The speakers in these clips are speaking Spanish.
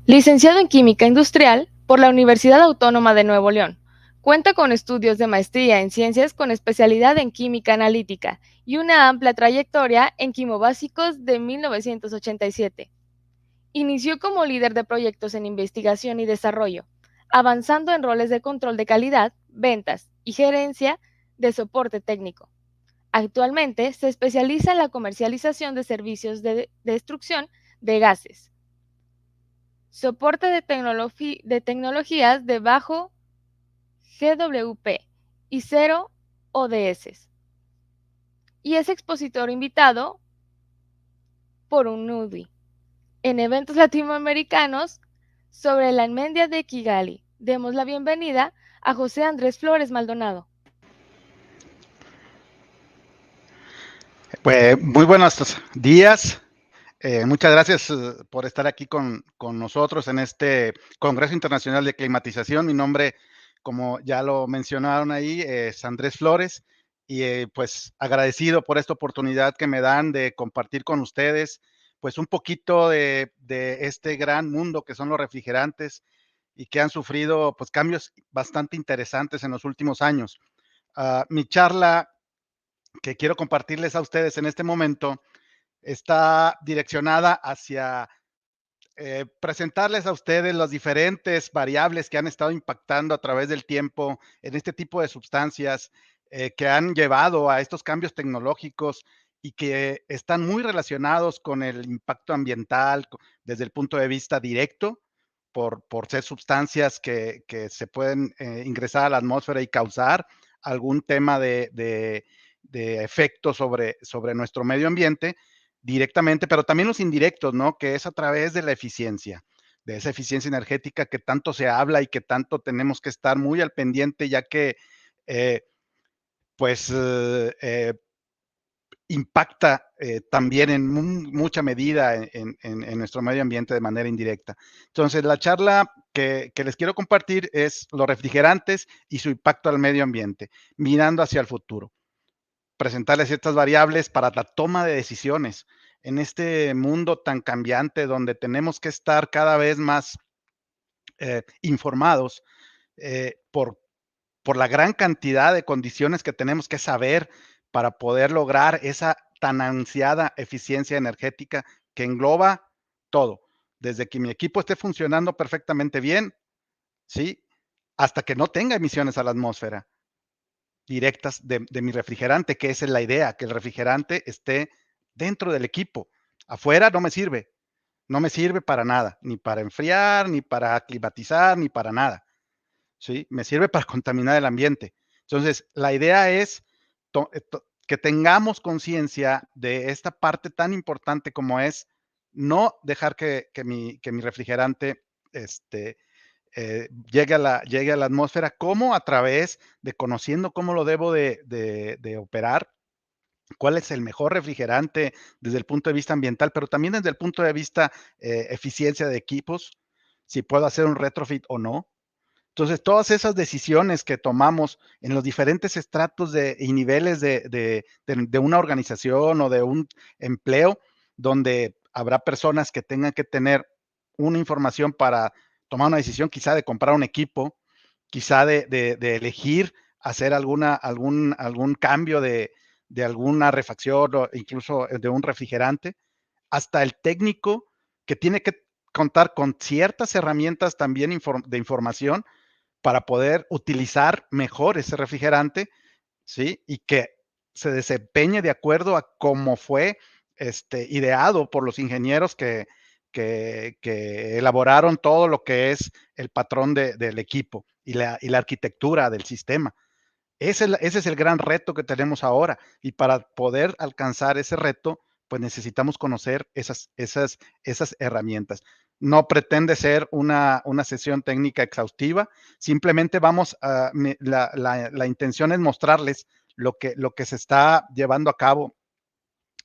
Licenciado en Química Industrial por la Universidad Autónoma de Nuevo León. Cuenta con estudios de maestría en ciencias con especialidad en química analítica y una amplia trayectoria en quimobásicos de 1987. Inició como líder de proyectos en investigación y desarrollo, avanzando en roles de control de calidad, ventas y gerencia de soporte técnico. Actualmente se especializa en la comercialización de servicios de destrucción de gases, soporte de tecnologías de bajo GWP y cero ODS. Y es expositor invitado por un UDI en eventos latinoamericanos sobre la enmienda de Kigali. Demos la bienvenida a José Andrés Flores Maldonado. Pues muy buenos días. Muchas gracias por estar aquí con nosotros en este Congreso Internacional de Climatización. Mi nombre, como ya lo mencionaron ahí, es Andrés Flores y pues agradecido por esta oportunidad que me dan de compartir con ustedes pues un poquito de este gran mundo que son los refrigerantes y que han sufrido pues cambios bastante interesantes en los últimos años. Mi charla que quiero compartirles a ustedes en este momento está direccionada hacia presentarles a ustedes las diferentes variables que han estado impactando a través del tiempo en este tipo de sustancias que han llevado a estos cambios tecnológicos y que están muy relacionados con el impacto ambiental desde el punto de vista directo, por ser sustancias que se pueden ingresar a la atmósfera y causar algún tema de efecto sobre nuestro medio ambiente directamente, pero también los indirectos, ¿no? Que es a través de la eficiencia, de esa eficiencia energética que tanto se habla y que tanto tenemos que estar muy al pendiente, ya que, eh, pues, impacta también en mucha medida en nuestro medio ambiente de manera indirecta. Entonces, la charla que les quiero compartir es los refrigerantes y su impacto al medio ambiente, mirando hacia el futuro. Presentarles ciertas variables para la toma de decisiones en este mundo tan cambiante donde tenemos que estar cada vez más informados por la gran cantidad de condiciones que tenemos que saber para poder lograr esa tan ansiada eficiencia energética que engloba todo, desde que mi equipo esté funcionando perfectamente bien, ¿sí? Hasta que no tenga emisiones a la atmósfera directas de mi refrigerante, que esa es la idea, que el refrigerante esté dentro del equipo. Afuera no me sirve para nada, ni para enfriar, ni para climatizar, ni para nada. ¿Sí? Me sirve para contaminar el ambiente. Entonces, la idea es que tengamos conciencia de esta parte tan importante como es no dejar que mi refrigerante este, llegue a la atmósfera, como a través de conociendo cómo lo debo de operar, cuál es el mejor refrigerante desde el punto de vista ambiental, pero también desde el punto de vista eficiencia de equipos, si puedo hacer un retrofit o no. Entonces, todas esas decisiones que tomamos en los diferentes estratos y niveles de una organización o de un empleo, donde habrá personas que tengan que tener una información para tomar una decisión, quizá de comprar un equipo, quizá de elegir hacer algún cambio de alguna refacción o incluso de un refrigerante, hasta el técnico que tiene que contar con ciertas herramientas también de información para poder utilizar mejor ese refrigerante, ¿sí? Y que se desempeñe de acuerdo a cómo fue ideado por los ingenieros que elaboraron todo lo que es el patrón del equipo y la arquitectura del sistema. Ese es el gran reto que tenemos ahora. Y para poder alcanzar ese reto, pues necesitamos conocer esas herramientas. No pretende ser una sesión técnica exhaustiva, simplemente la intención es mostrarles lo que se está llevando a cabo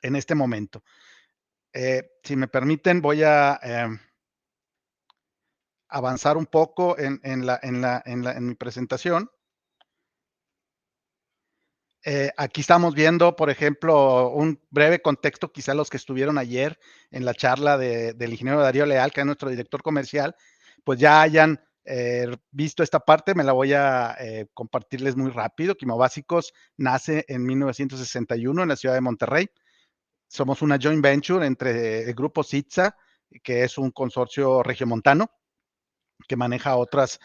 en este momento. Si me permiten, voy a avanzar un poco en mi presentación. Aquí estamos viendo, por ejemplo, un breve contexto, quizá los que estuvieron ayer en la charla del ingeniero Darío Leal, que es nuestro director comercial, pues ya hayan visto esta parte. Me la voy a compartirles muy rápido. Quimobásicos nace en 1961 en la ciudad de Monterrey. Somos una joint venture entre el grupo CITSA, que es un consorcio regiomontano que maneja otras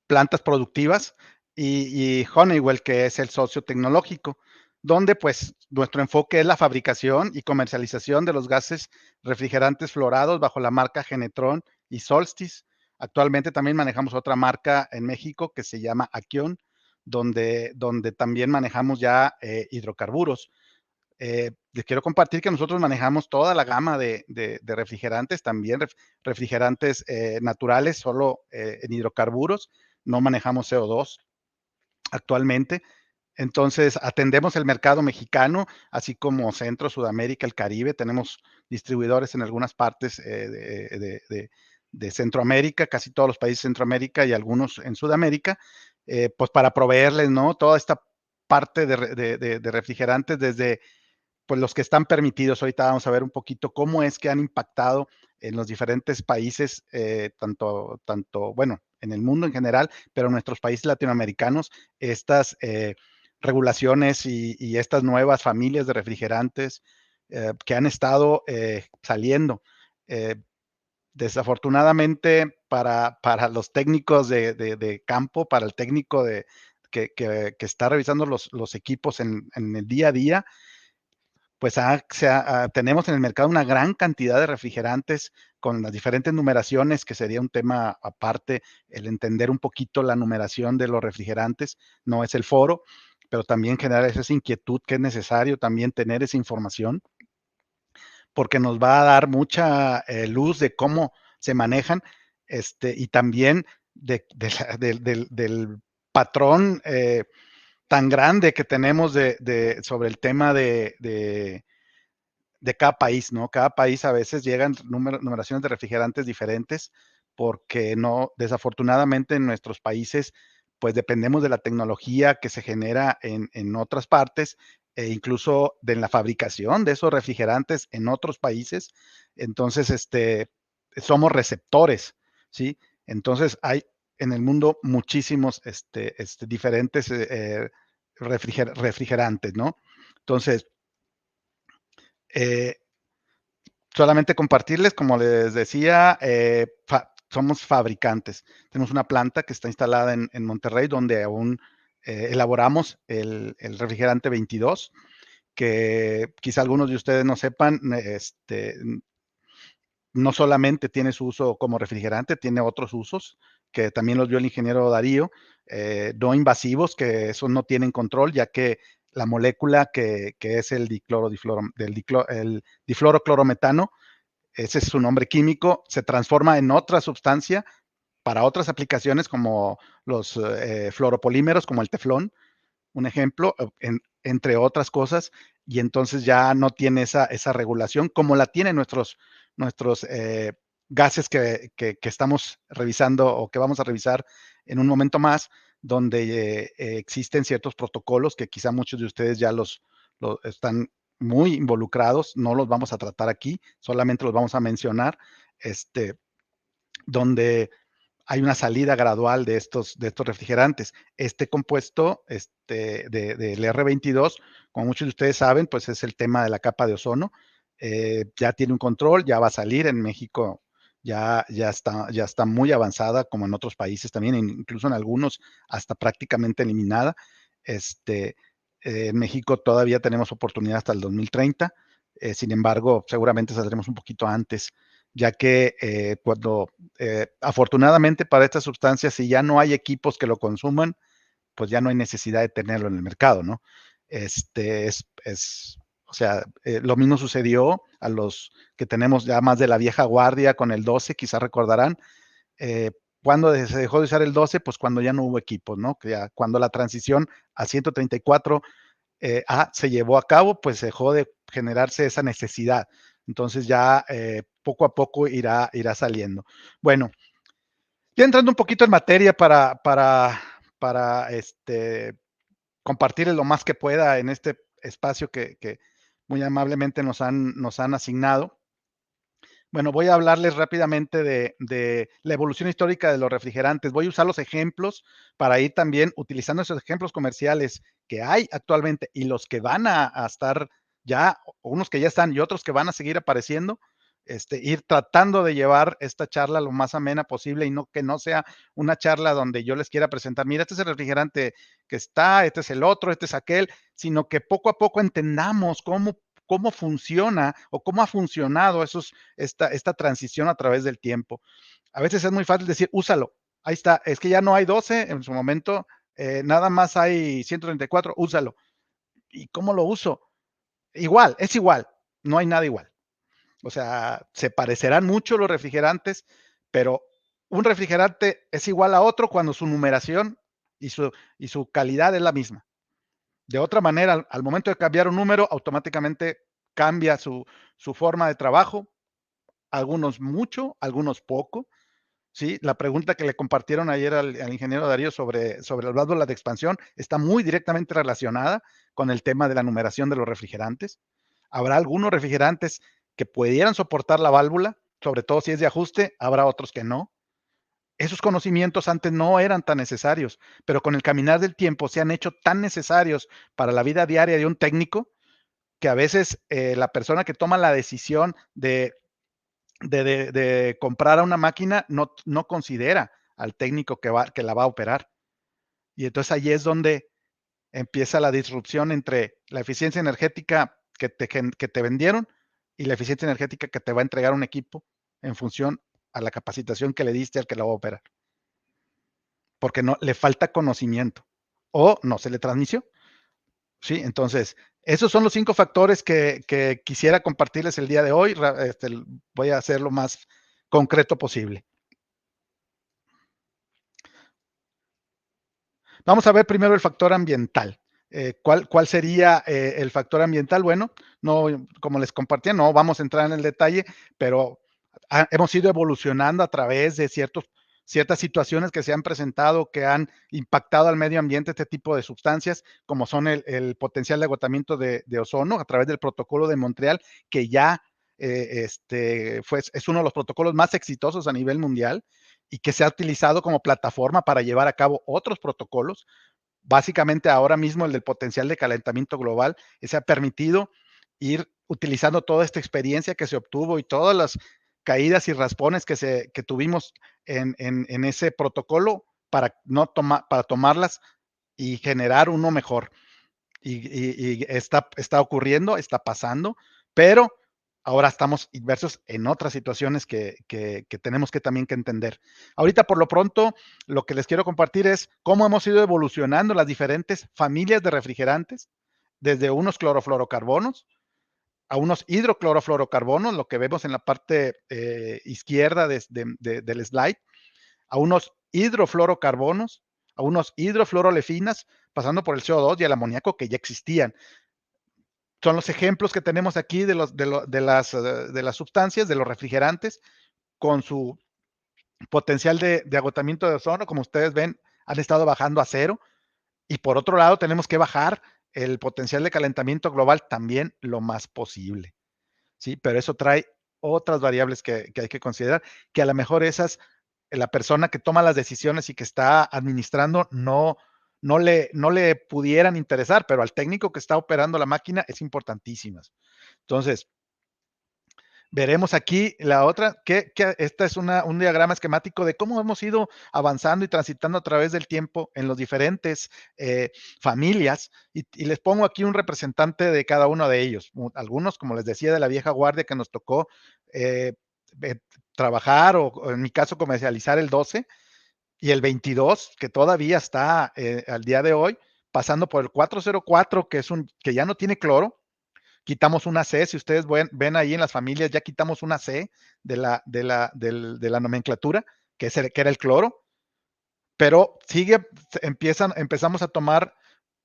plantas productivas, y Honeywell, que es el socio tecnológico, donde pues nuestro enfoque es la fabricación y comercialización de los gases refrigerantes fluorados bajo la marca Genetron y Solstice. Actualmente también manejamos otra marca en México que se llama Akion, donde también manejamos ya hidrocarburos. Les quiero compartir que nosotros manejamos toda la gama de refrigerantes, también refrigerantes naturales, solo en hidrocarburos, no manejamos CO2 actualmente. Entonces, atendemos el mercado mexicano, así como Centro, Sudamérica, el Caribe. Tenemos distribuidores en algunas partes de Centroamérica, casi todos los países de Centroamérica y algunos en Sudamérica, pues para proveerles, ¿no? Toda esta parte de refrigerantes desde pues los que están permitidos. Ahorita vamos a ver un poquito cómo es que han impactado en los diferentes países, bueno, en el mundo en general, pero en nuestros países latinoamericanos, estas regulaciones y estas nuevas familias de refrigerantes que han estado saliendo. Eh, Desafortunadamente para los técnicos de campo, para el técnico que está revisando los equipos en el día a día, pues tenemos en el mercado una gran cantidad de refrigerantes con las diferentes numeraciones, que sería un tema aparte, el entender un poquito la numeración de los refrigerantes, no es el foro, pero también generar esa inquietud que es necesario también tener esa información, porque nos va a dar mucha luz de cómo se manejan, y también del patrón tan grande que tenemos sobre el tema de cada país, ¿no? Cada país a veces llegan numeraciones de refrigerantes diferentes porque no, desafortunadamente en nuestros países, pues dependemos de la tecnología que se genera en otras partes e incluso de la fabricación de esos refrigerantes en otros países. Entonces, somos receptores, ¿sí? Entonces, hay en el mundo muchísimos diferentes refrigerantes, ¿no? Entonces, eh, solamente compartirles, como les decía, somos fabricantes. Tenemos una planta que está instalada en Monterrey, donde aún elaboramos el refrigerante 22, que quizá algunos de ustedes no sepan, no solamente tiene su uso como refrigerante, tiene otros usos que también los vio el ingeniero Darío, no invasivos, que eso no tienen control, ya que la molécula que es el el difluoroclorometano, ese es su nombre químico, se transforma en otra sustancia para otras aplicaciones como los fluoropolímeros, como el teflón, un ejemplo, entre otras cosas, y entonces ya no tiene esa regulación como la tienen nuestros gases que estamos revisando o que vamos a revisar en un momento más, donde existen ciertos protocolos que quizá muchos de ustedes ya los están muy involucrados. No los vamos a tratar aquí, solamente los vamos a mencionar, donde hay una salida gradual de estos refrigerantes. Este compuesto del R22, como muchos de ustedes saben, pues es el tema de la capa de ozono. Ya tiene un control, ya va a salir en México, ya está muy avanzada, como en otros países también, incluso en algunos hasta prácticamente eliminada. En México todavía tenemos oportunidad hasta el 2030, sin embargo, seguramente saldremos un poquito antes, ya que afortunadamente para estas sustancias, si ya no hay equipos que lo consuman, pues ya no hay necesidad de tenerlo en el mercado, ¿no? O sea, lo mismo sucedió a los que tenemos ya más de la vieja guardia con el 12, quizás recordarán. Cuando se dejó de usar el 12, pues cuando ya no hubo equipos, ¿no? Cuando la transición a 134 se llevó a cabo, pues dejó de generarse esa necesidad. Entonces ya poco a poco irá saliendo. Bueno, ya entrando un poquito en materia para para compartirles lo más que pueda en este espacio que muy amablemente nos han asignado. Bueno, voy a hablarles rápidamente de la evolución histórica de los refrigerantes. Voy a usar los ejemplos para ir también utilizando esos ejemplos comerciales que hay actualmente y los que van a estar ya, unos que ya están y otros que van a seguir apareciendo, ir tratando de llevar esta charla lo más amena posible y no que no sea una charla donde yo les quiera presentar, mira, este es el refrigerante que está, este es el otro, este es aquel, sino que poco a poco entendamos cómo funciona o cómo ha funcionado esta transición a través del tiempo. A veces es muy fácil decir, úsalo, ahí está, es que ya no hay 12 en su momento, nada más hay 134, úsalo. ¿Y cómo lo uso? Igual, es igual, no hay nada igual. O sea, se parecerán mucho los refrigerantes, pero un refrigerante es igual a otro cuando su numeración y su calidad es la misma. De otra manera, al momento de cambiar un número, automáticamente cambia su forma de trabajo, algunos mucho, algunos poco, ¿sí? La pregunta que le compartieron ayer al ingeniero Darío sobre las válvulas de expansión está muy directamente relacionada con el tema de la numeración de los refrigerantes. Habrá algunos refrigerantes que pudieran soportar la válvula, sobre todo si es de ajuste, habrá otros que no. Esos conocimientos antes no eran tan necesarios, pero con el caminar del tiempo se han hecho tan necesarios para la vida diaria de un técnico que a veces la persona que toma la decisión de comprar a una máquina no considera al técnico que la va a operar. Y entonces ahí es donde empieza la disrupción entre la eficiencia energética que te vendieron y la eficiencia energética que te va a entregar un equipo en función a la capacitación que le diste al que la va a operar. Porque no le falta conocimiento o no se le transmitió. Sí, entonces, esos son los 5 factores que quisiera compartirles el día de hoy. Voy a hacer lo más concreto posible. Vamos a ver primero el factor ambiental. ¿Cuál sería el factor ambiental? Bueno, no, como les compartía, no vamos a entrar en el detalle, pero hemos ido evolucionando a través de ciertas situaciones que se han presentado, que han impactado al medio ambiente, este tipo de sustancias, como son el potencial de agotamiento de ozono a través del protocolo de Montreal, que ya es uno de los protocolos más exitosos a nivel mundial y que se ha utilizado como plataforma para llevar a cabo otros protocolos. Básicamente ahora mismo el del potencial de calentamiento global, se ha permitido ir utilizando toda esta experiencia que se obtuvo y todas las caídas y raspones que tuvimos en ese protocolo para, para tomarlas y generar uno mejor. Y está ocurriendo, está pasando, pero ahora estamos inversos en otras situaciones que tenemos que también que entender. Ahorita, por lo pronto, lo que les quiero compartir es cómo hemos ido evolucionando las diferentes familias de refrigerantes, desde unos clorofluorocarbonos a unos hidroclorofluorocarbonos, lo que vemos en la parte izquierda del slide, a unos hidrofluorocarbonos, a unos hidrofluorolefinas, pasando por el CO2 y el amoníaco que ya existían. Son los ejemplos que tenemos aquí de las sustancias, de los refrigerantes, con su potencial de agotamiento de ozono, como ustedes ven, han estado bajando a cero. Y por otro lado, tenemos que bajar el potencial de calentamiento global también lo más posible. ¿Sí? Pero eso trae otras variables que hay que considerar, que a lo mejor la persona que toma las decisiones y que está administrando no le pudieran interesar, pero al técnico que está operando la máquina es importantísimas. Entonces, veremos aquí la otra, que esta es un diagrama esquemático de cómo hemos ido avanzando y transitando a través del tiempo en los diferentes familias, y les pongo aquí un representante de cada uno de ellos. Algunos, como les decía, de la vieja guardia que nos tocó eh, trabajar o en mi caso comercializar el 12 y el 22, que todavía está al día de hoy, pasando por el 404, que ya no tiene cloro. Quitamos una C, si ustedes ven ahí en las familias, ya quitamos una C de la nomenclatura, que era el cloro, pero empezamos a tomar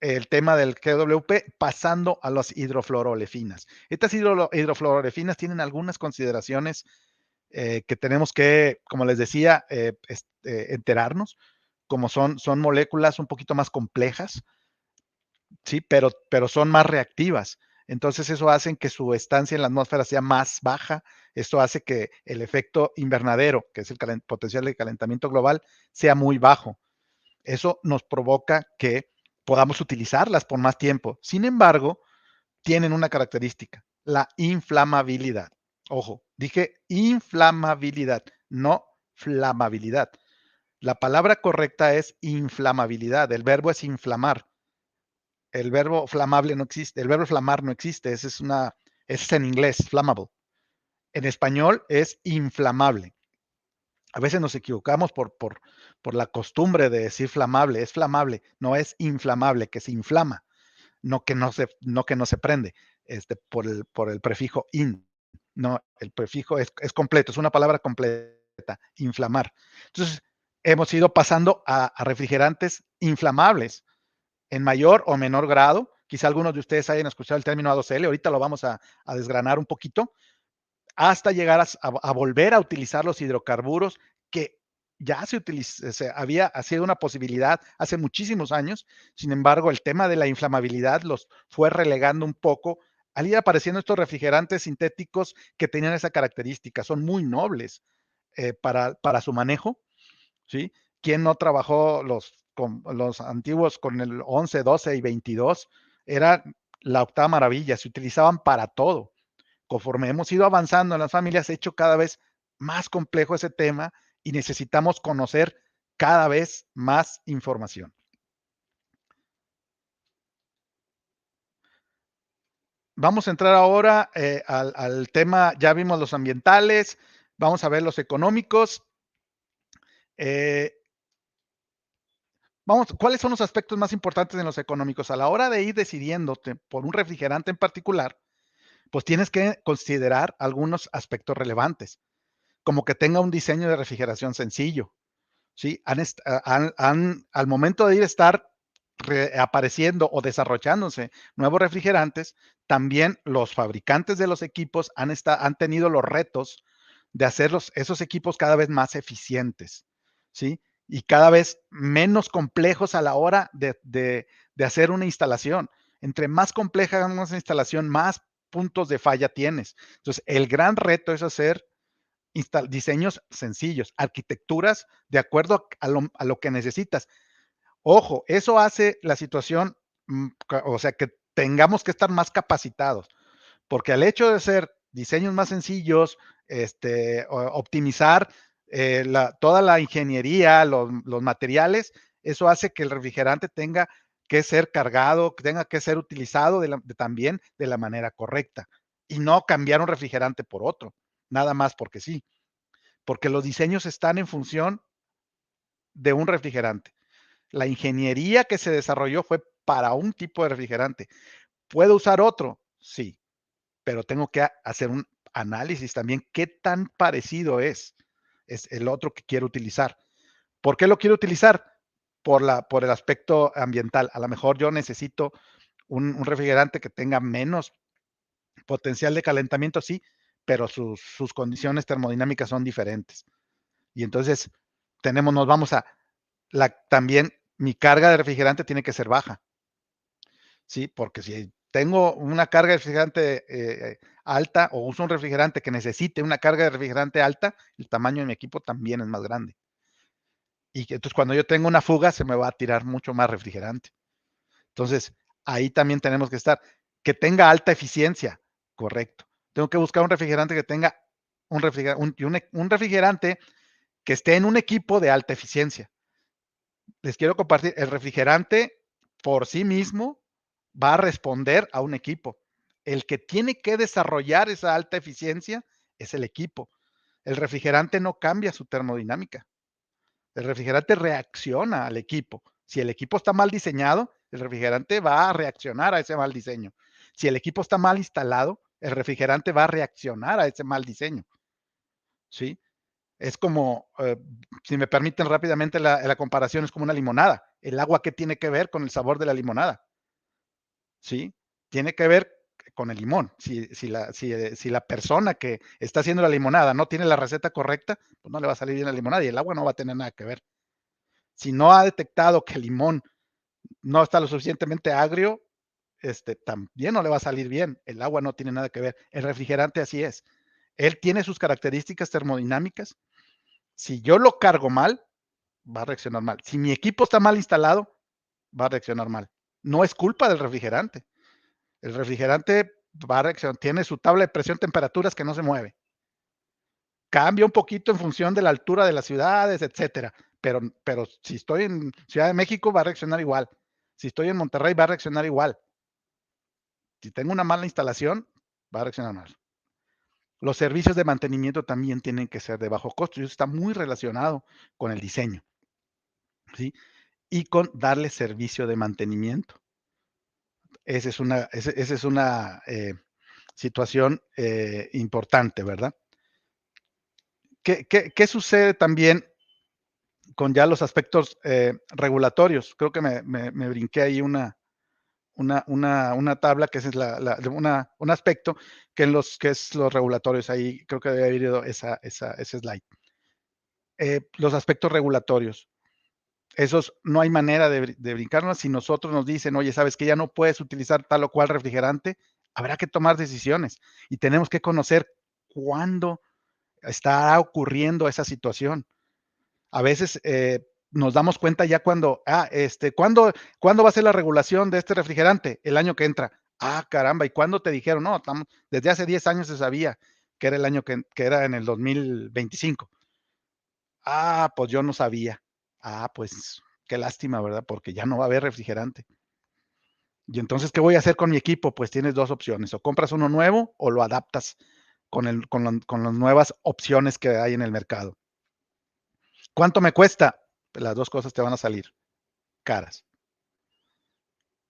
el tema del GWP pasando a las hidrofluorolefinas. Estas hidrofluorolefinas tienen algunas consideraciones que tenemos que, como les decía, enterarnos. como son moléculas un poquito más complejas, ¿sí? Pero son más reactivas. Entonces eso hace que su estancia en la atmósfera sea más baja. Esto hace que el efecto invernadero, que es el potencial de calentamiento global, sea muy bajo. Eso nos provoca que podamos utilizarlas por más tiempo. Sin embargo, tienen una característica, la inflamabilidad. Ojo, dije inflamabilidad, no flamabilidad. La palabra correcta es inflamabilidad. El verbo es inflamar. El verbo flamable no existe. El verbo flamar no existe. Ese es en inglés, flammable. En español es inflamable. A veces nos equivocamos por la costumbre de decir flamable. Es flamable, no es inflamable, que se inflama, no que no se prende, por el prefijo in. No, el prefijo es completo, es una palabra completa, inflamar. Entonces, hemos ido pasando a refrigerantes inflamables en mayor o menor grado. Quizá algunos de ustedes hayan escuchado el término A2L, ahorita lo vamos a desgranar un poquito, hasta llegar a volver a utilizar los hidrocarburos que ya había sido una posibilidad hace muchísimos años. Sin embargo, el tema de la inflamabilidad los fue relegando un poco al ir apareciendo estos refrigerantes sintéticos que tenían esa característica. Son muy nobles para su manejo, ¿sí? ¿Quién no trabajó con los antiguos con el 11, 12 y 22? Era la octava maravilla, se utilizaban para todo. Conforme hemos ido avanzando en las familias, ha hecho cada vez más complejo ese tema y necesitamos conocer cada vez más información. Vamos a entrar ahora al tema, ya vimos los ambientales, vamos a ver los económicos. Eh, ¿Cuáles son los aspectos más importantes en los económicos? A la hora de ir decidiéndote por un refrigerante en particular, pues tienes que considerar algunos aspectos relevantes, como que tenga un diseño de refrigeración sencillo, ¿sí? Al momento de estar apareciendo o desarrollándose nuevos refrigerantes, también los fabricantes de los equipos han tenido los retos de hacer esos equipos cada vez más eficientes, ¿sí? Y cada vez menos complejos a la hora de hacer una instalación. Entre más compleja una instalación, más puntos de falla tienes. Entonces, el gran reto es hacer diseños sencillos, arquitecturas de acuerdo a lo que necesitas. Ojo, eso hace la situación, o sea, que tengamos que estar más capacitados, porque al hecho de hacer diseños más sencillos, optimizar toda la ingeniería, los materiales, eso hace que el refrigerante tenga que ser cargado, que tenga que ser utilizado también de la manera correcta y no cambiar un refrigerante por otro, nada más porque sí, porque los diseños están en función de un refrigerante. La ingeniería que se desarrolló fue para un tipo de refrigerante. ¿Puedo usar otro? Sí, pero tengo que hacer un análisis también. ¿Qué tan parecido es el otro que quiero utilizar? ¿Por qué lo quiero utilizar? Por el aspecto ambiental. A lo mejor yo necesito un refrigerante que tenga menos potencial de calentamiento, sí, pero sus condiciones termodinámicas son diferentes. Y entonces nos vamos también mi carga de refrigerante tiene que ser baja, ¿sí? Porque si tengo una carga de refrigerante alta o uso un refrigerante que necesite una carga de refrigerante alta, el tamaño de mi equipo también es más grande. Y entonces cuando yo tengo una fuga se me va a tirar mucho más refrigerante. Entonces ahí también tenemos que estar, que tenga alta eficiencia, correcto. Tengo que buscar un refrigerante que tenga un refrigerante que esté en un equipo de alta eficiencia. Les quiero compartir, el refrigerante por sí mismo va a responder a un equipo. El que tiene que desarrollar esa alta eficiencia es el equipo. El refrigerante no cambia su termodinámica. El refrigerante reacciona al equipo. Si el equipo está mal diseñado, el refrigerante va a reaccionar a ese mal diseño. Si el equipo está mal instalado, el refrigerante va a reaccionar a ese mal diseño. ¿Sí? Es como, si me permiten rápidamente la comparación, es como una limonada. El agua, ¿qué tiene que ver con el sabor de la limonada? ¿Sí? Tiene que ver con el limón. Si la persona que está haciendo la limonada no tiene la receta correcta, pues no le va a salir bien la limonada y el agua no va a tener nada que ver. Si no ha detectado que el limón no está lo suficientemente agrio, también no le va a salir bien. El agua no tiene nada que ver. El refrigerante así es. Él tiene sus características termodinámicas. Si yo lo cargo mal, va a reaccionar mal. Si mi equipo está mal instalado, va a reaccionar mal. No es culpa del refrigerante. El refrigerante va a reaccionar, tiene su tabla de presión, temperaturas que no se mueve. Cambia un poquito en función de la altura de las ciudades, etcétera. Pero si estoy en Ciudad de México, va a reaccionar igual. Si estoy en Monterrey, va a reaccionar igual. Si tengo una mala instalación, va a reaccionar mal. Los servicios de mantenimiento también tienen que ser de bajo costo, y eso está muy relacionado con el diseño, ¿sí? Y con darle servicio de mantenimiento. Esa es una situación importante, ¿verdad? ¿Qué sucede también con ya los aspectos regulatorios? Creo que me brinqué ahí una tabla que es un aspecto que es los regulatorios. Ahí creo que debe haber ido ese slide. Los aspectos regulatorios. Esos no hay manera de brincarnos. Si nosotros nos dicen, oye, sabes que ya no puedes utilizar tal o cual refrigerante, habrá que tomar decisiones y tenemos que conocer cuándo está ocurriendo esa situación. A veces nos damos cuenta ya ¿cuándo va a ser la regulación de este refrigerante? El año que entra. Ah, caramba, ¿y cuándo te dijeron? No, desde hace 10 años se sabía que era el año que era en el 2025. Ah, pues yo no sabía. Ah, pues qué lástima, ¿verdad? Porque ya no va a haber refrigerante. Y entonces, ¿qué voy a hacer con mi equipo? Pues tienes dos opciones, o compras uno nuevo o lo adaptas con las nuevas opciones que hay en el mercado. ¿Cuánto me cuesta? Las dos cosas te van a salir caras.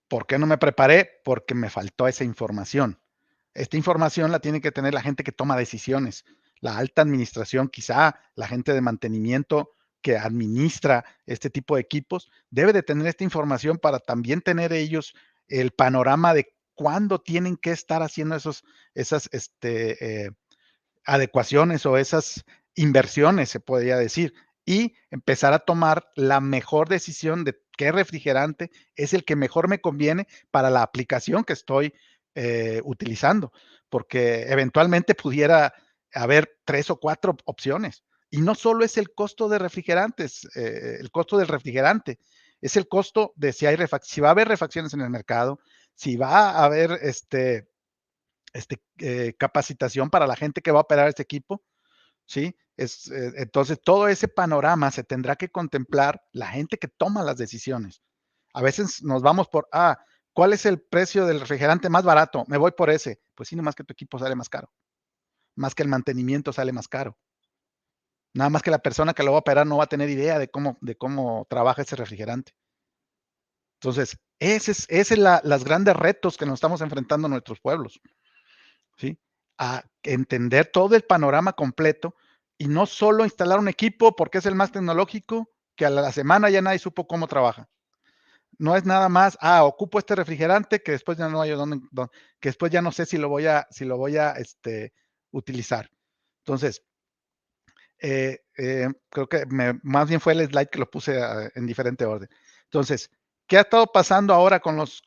¿Por qué no me preparé? Porque me faltó esa información. Esta información la tiene que tener la gente que toma decisiones, la alta administración, quizá la gente de mantenimiento que administra este tipo de equipos, debe de tener esta información para también tener ellos el panorama de cuándo tienen que estar haciendo esas adecuaciones o esas inversiones, se podría decir, y empezar a tomar la mejor decisión de qué refrigerante es el que mejor me conviene para la aplicación que estoy utilizando, porque eventualmente pudiera haber 3 o 4 opciones. Y no solo es el costo de refrigerantes, el costo del refrigerante, es el costo de si va a haber refacciones en el mercado, si va a haber capacitación para la gente que va a operar este equipo, ¿sí? Entonces, todo ese panorama se tendrá que contemplar la gente que toma las decisiones. A veces nos vamos ¿cuál es el precio del refrigerante más barato? Me voy por ese. Pues sí, nomás que tu equipo sale más caro, más que el mantenimiento sale más caro. Nada más que la persona que lo va a operar no va a tener idea de cómo trabaja ese refrigerante. Entonces, ese es los grandes retos que nos estamos enfrentando en nuestros pueblos. ¿Sí? A entender todo el panorama completo y no solo instalar un equipo porque es el más tecnológico, que a la semana ya nadie supo cómo trabaja. No es nada más, ocupo este refrigerante que después ya no hay que después ya no sé si lo voy a utilizar. Entonces, creo que más bien fue el slide que lo puse en diferente orden. Entonces, ¿qué ha estado pasando ahora con los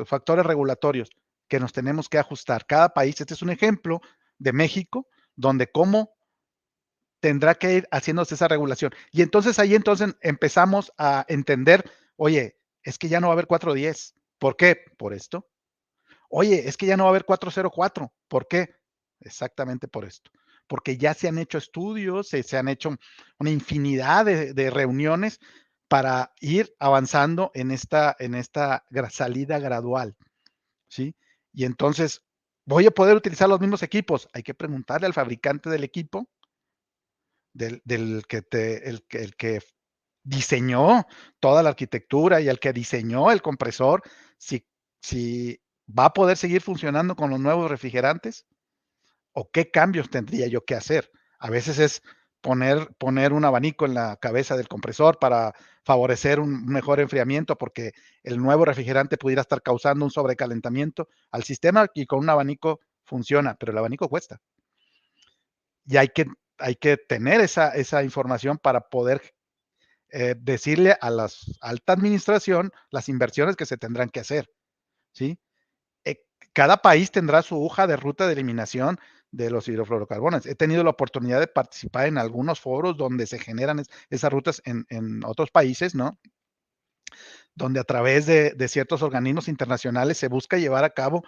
factores regulatorios? Que nos tenemos que ajustar. Cada país, este es un ejemplo de México, donde cómo tendrá que ir haciéndose esa regulación. Y entonces ahí empezamos a entender, oye, es que ya no va a haber 410. ¿Por qué? Por esto. Oye, es que ya no va a haber 404. ¿Por qué? Exactamente por esto. Porque ya se han hecho estudios, se han hecho una infinidad de reuniones para ir avanzando en esta salida gradual, ¿sí? Y entonces, ¿voy a poder utilizar los mismos equipos? Hay que preguntarle al fabricante del equipo, el que diseñó toda la arquitectura y el que diseñó el compresor, si, si va a poder seguir funcionando con los nuevos refrigerantes o qué cambios tendría yo que hacer. A veces es poner un abanico en la cabeza del compresor para favorecer un mejor enfriamiento porque el nuevo refrigerante pudiera estar causando un sobrecalentamiento al sistema y con un abanico funciona, pero el abanico cuesta. Y hay que tener esa información para poder decirle a la alta administración las inversiones que se tendrán que hacer, ¿sí? Cada país tendrá su hoja de ruta de eliminación de los hidrofluorocarbonos. He tenido la oportunidad de participar en algunos foros donde se generan esas rutas en otros países, ¿no? Donde a través de ciertos organismos internacionales se busca llevar a cabo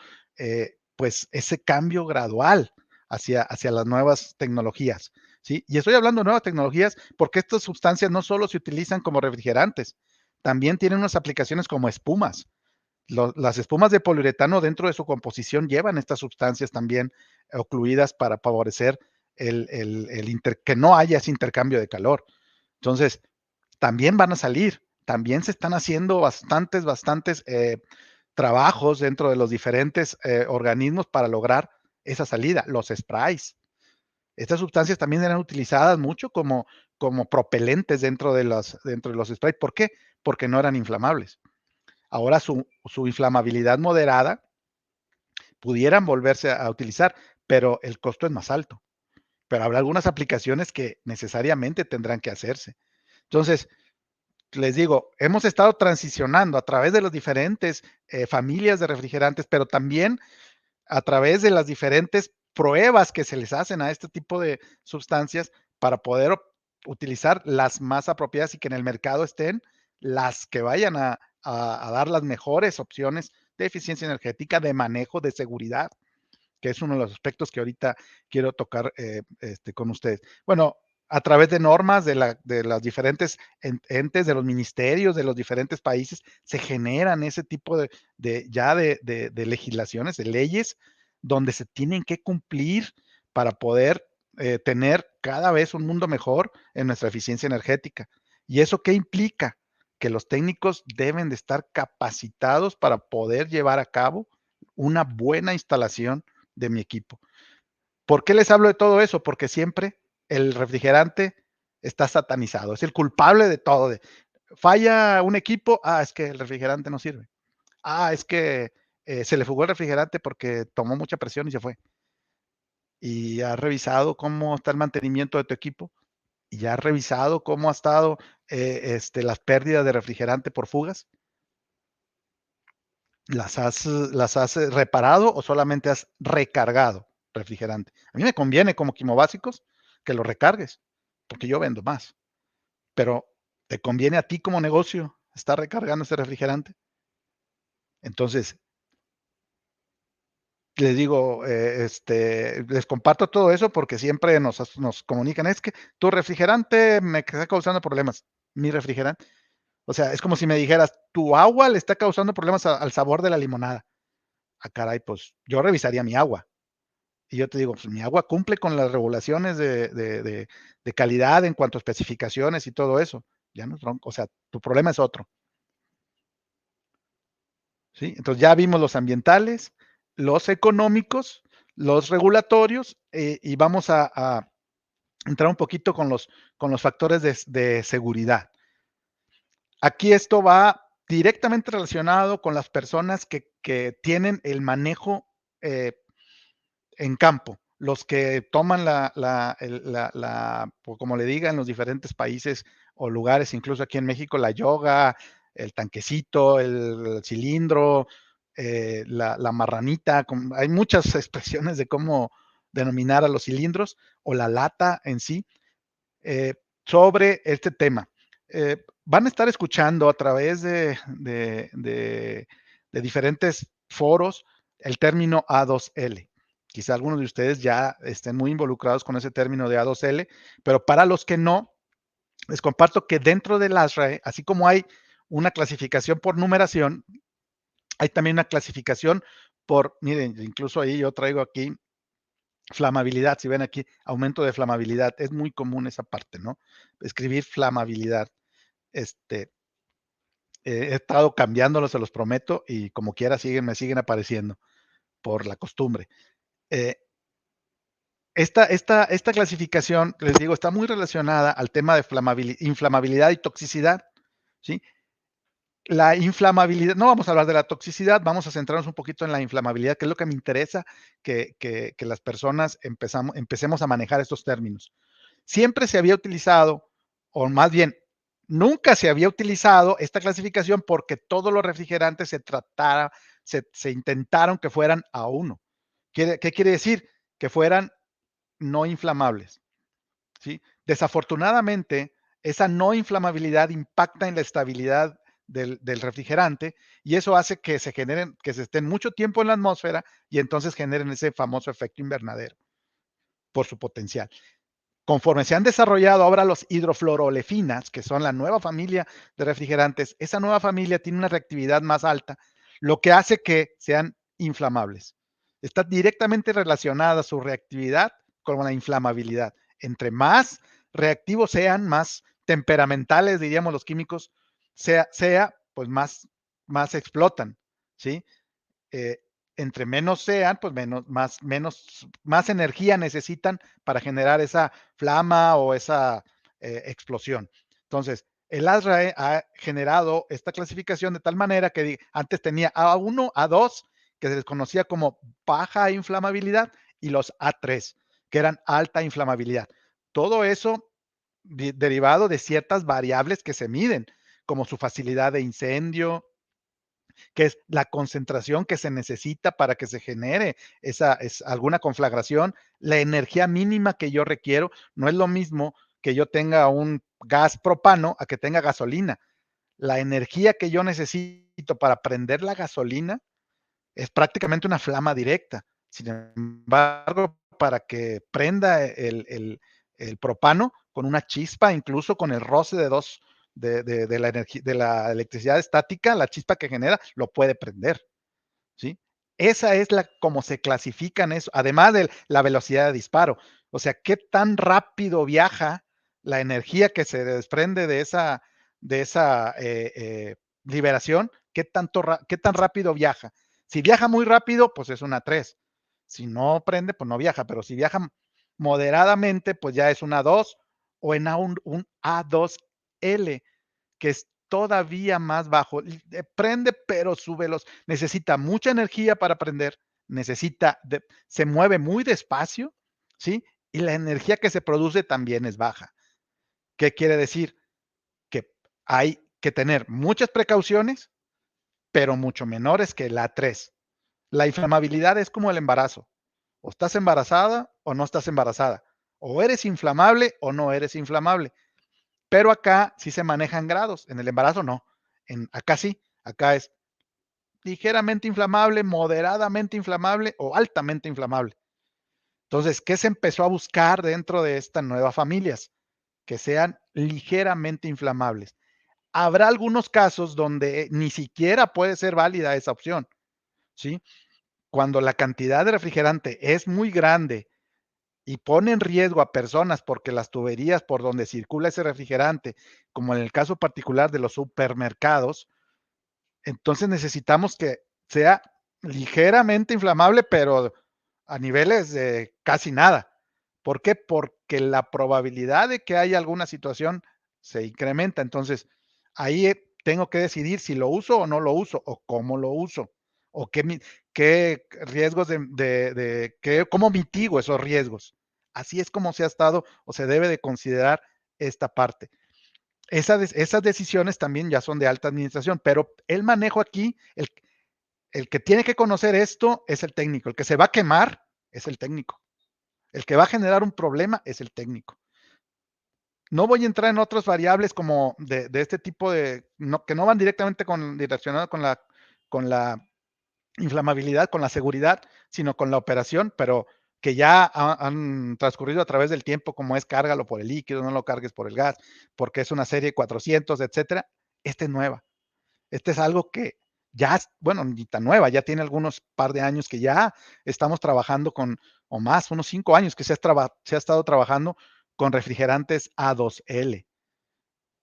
pues ese cambio gradual hacia las nuevas tecnologías, ¿sí? Y estoy hablando de nuevas tecnologías porque estas sustancias no solo se utilizan como refrigerantes, también tienen unas aplicaciones como espumas. Las espumas de poliuretano dentro de su composición llevan estas sustancias también ocluidas para favorecer que no haya ese intercambio de calor. Entonces, también van a salir, también se están haciendo bastantes trabajos dentro de los diferentes organismos para lograr esa salida. Los sprays. Estas sustancias también eran utilizadas mucho como propelentes dentro de los sprays. ¿Por qué? Porque no eran inflamables. Ahora su inflamabilidad moderada pudieran volverse a utilizar, pero el costo es más alto. Pero habrá algunas aplicaciones que necesariamente tendrán que hacerse. Entonces, les digo, hemos estado transicionando a través de las diferentes familias de refrigerantes, pero también a través de las diferentes pruebas que se les hacen a este tipo de sustancias para poder utilizar las más apropiadas y que en el mercado estén las que vayan a dar las mejores opciones de eficiencia energética, de manejo, de seguridad, que es uno de los aspectos que ahorita quiero tocar con ustedes. Bueno, a través de normas de las diferentes entes, de los ministerios, de los diferentes países, se generan ese tipo de legislaciones, de leyes, donde se tienen que cumplir para poder tener cada vez un mundo mejor en nuestra eficiencia energética. ¿Y eso qué implica? Que los técnicos deben de estar capacitados para poder llevar a cabo una buena instalación de mi equipo. ¿Por qué les hablo de todo eso? Porque siempre el refrigerante está satanizado, es el culpable de todo. Falla un equipo, es que el refrigerante no sirve. Es que se le fugó el refrigerante porque tomó mucha presión y se fue. ¿Y has revisado cómo está el mantenimiento de tu equipo? ¿Y has revisado cómo ha estado las pérdidas de refrigerante por fugas? ¿Las has reparado o solamente has recargado refrigerante? A mí me conviene como quimobásicos que lo recargues, porque yo vendo más. Pero ¿te conviene a ti como negocio estar recargando ese refrigerante? Entonces, les digo, les comparto todo eso porque siempre nos comunican, es que tu refrigerante me está causando problemas. Mi refrigerante. O sea, es como si me dijeras, tu agua le está causando problemas al sabor de la limonada. Caray, pues yo revisaría mi agua. Y yo te digo, pues mi agua cumple con las regulaciones de calidad en cuanto a especificaciones y todo eso. Ya no es bronca, o sea, tu problema es otro. ¿Sí? Entonces ya vimos los ambientales, los económicos, los regulatorios, y vamos a entrar un poquito con los factores de seguridad. Aquí esto va directamente relacionado con las personas que tienen el manejo en campo, los que toman pues, como le diga, en los diferentes países o lugares, incluso aquí en México, la yoga, el tanquecito, el cilindro, la marranita, hay muchas expresiones de cómo denominar a los cilindros o la lata en sí, sobre este tema. Van a estar escuchando a través de diferentes foros el término A2L. Quizá algunos de ustedes ya estén muy involucrados con ese término de A2L, pero para los que no, les comparto que dentro del ASHRAE, así como hay una clasificación por numeración, hay también una clasificación miren, incluso ahí yo traigo aquí flamabilidad, si ven aquí, aumento de flamabilidad, es muy común esa parte, ¿no? Escribir flamabilidad. He estado cambiándolos, se los prometo, y como quiera me siguen apareciendo por la costumbre. Esta clasificación, les digo, está muy relacionada al tema de inflamabilidad y toxicidad, ¿sí? La inflamabilidad, no vamos a hablar de la toxicidad, vamos a centrarnos un poquito en la inflamabilidad, que es lo que me interesa que las personas empecemos a manejar estos términos. Siempre se había utilizado, o más bien, Nunca se había utilizado esta clasificación porque todos los refrigerantes se intentaron que fueran A1. ¿Qué quiere decir? Que fueran no inflamables, ¿sí? Desafortunadamente, esa no inflamabilidad impacta en la estabilidad del refrigerante y eso hace que que se estén mucho tiempo en la atmósfera y entonces generen ese famoso efecto invernadero por su potencial. Conforme se han desarrollado ahora los hidrofluorolefinas, que son la nueva familia de refrigerantes, esa nueva familia tiene una reactividad más alta, lo que hace que sean inflamables. Está directamente relacionada su reactividad con la inflamabilidad. Entre más reactivos sean, más temperamentales, diríamos los químicos, pues más explotan, ¿sí? eh, Entre menos sean, pues más energía necesitan para generar esa flama o esa explosión. Entonces, el ASRAE ha generado esta clasificación de tal manera que antes tenía A1, A2, que se les conocía como baja inflamabilidad, y los A3, que eran alta inflamabilidad. Todo eso derivado de ciertas variables que se miden, como su facilidad de incendio, que es la concentración que se necesita para que se genere alguna conflagración, la energía mínima que yo requiero. No es lo mismo que yo tenga un gas propano a que tenga gasolina. La energía que yo necesito para prender la gasolina es prácticamente una flama directa. Sin embargo, para que prenda el propano con una chispa, incluso con el roce de dos de la energía, de la electricidad estática, la chispa que genera, lo puede prender, ¿sí? Esa es como se clasifican eso, además de la velocidad de disparo. O sea, qué tan rápido viaja la energía que se desprende de esa liberación, qué tan rápido viaja. Si viaja muy rápido, pues es una 3. Si no prende, pues no viaja, pero si viaja moderadamente, pues ya es una 2 o en un A2L, que es todavía más bajo. Prende, pero su velocidad necesita mucha energía para prender, se mueve muy despacio, ¿sí? Y la energía que se produce también es baja. ¿Qué quiere decir? Que hay que tener muchas precauciones, pero mucho menores que la 3. La inflamabilidad es como el embarazo. O estás embarazada o no estás embarazada. O eres inflamable o no eres inflamable. Pero acá sí se manejan grados, en el embarazo no. Acá sí, acá es ligeramente inflamable, moderadamente inflamable o altamente inflamable. Entonces, ¿qué se empezó a buscar dentro de estas nuevas familias? Que sean ligeramente inflamables. Habrá algunos casos donde ni siquiera puede ser válida esa opción, ¿sí? Cuando la cantidad de refrigerante es muy grande y pone en riesgo a personas porque las tuberías por donde circula ese refrigerante, como en el caso particular de los supermercados, entonces necesitamos que sea ligeramente inflamable, pero a niveles de casi nada. ¿Por qué? Porque la probabilidad de que haya alguna situación se incrementa. Entonces, ahí tengo que decidir si lo uso o no lo uso, o cómo lo uso, o qué riesgos cómo mitigo esos riesgos. Así es como se ha estado o se debe de considerar esta parte. Esas decisiones también ya son de alta administración, pero el manejo aquí, el que tiene que conocer esto es el técnico, el que se va a quemar es el técnico, el que va a generar un problema es el técnico. No voy a entrar en otras variables como de este tipo que no van directamente direccionadas con la inflamabilidad, con la seguridad, sino con la operación, pero que ya han transcurrido a través del tiempo, como es cárgalo por el líquido, no lo cargues por el gas, porque es una serie 400, etcétera. Esta es nueva. Este es algo que ya, bueno, ni tan nueva, ya tiene algunos par de años que ya estamos trabajando o más, unos 5 años que se ha estado trabajando con refrigerantes A2L,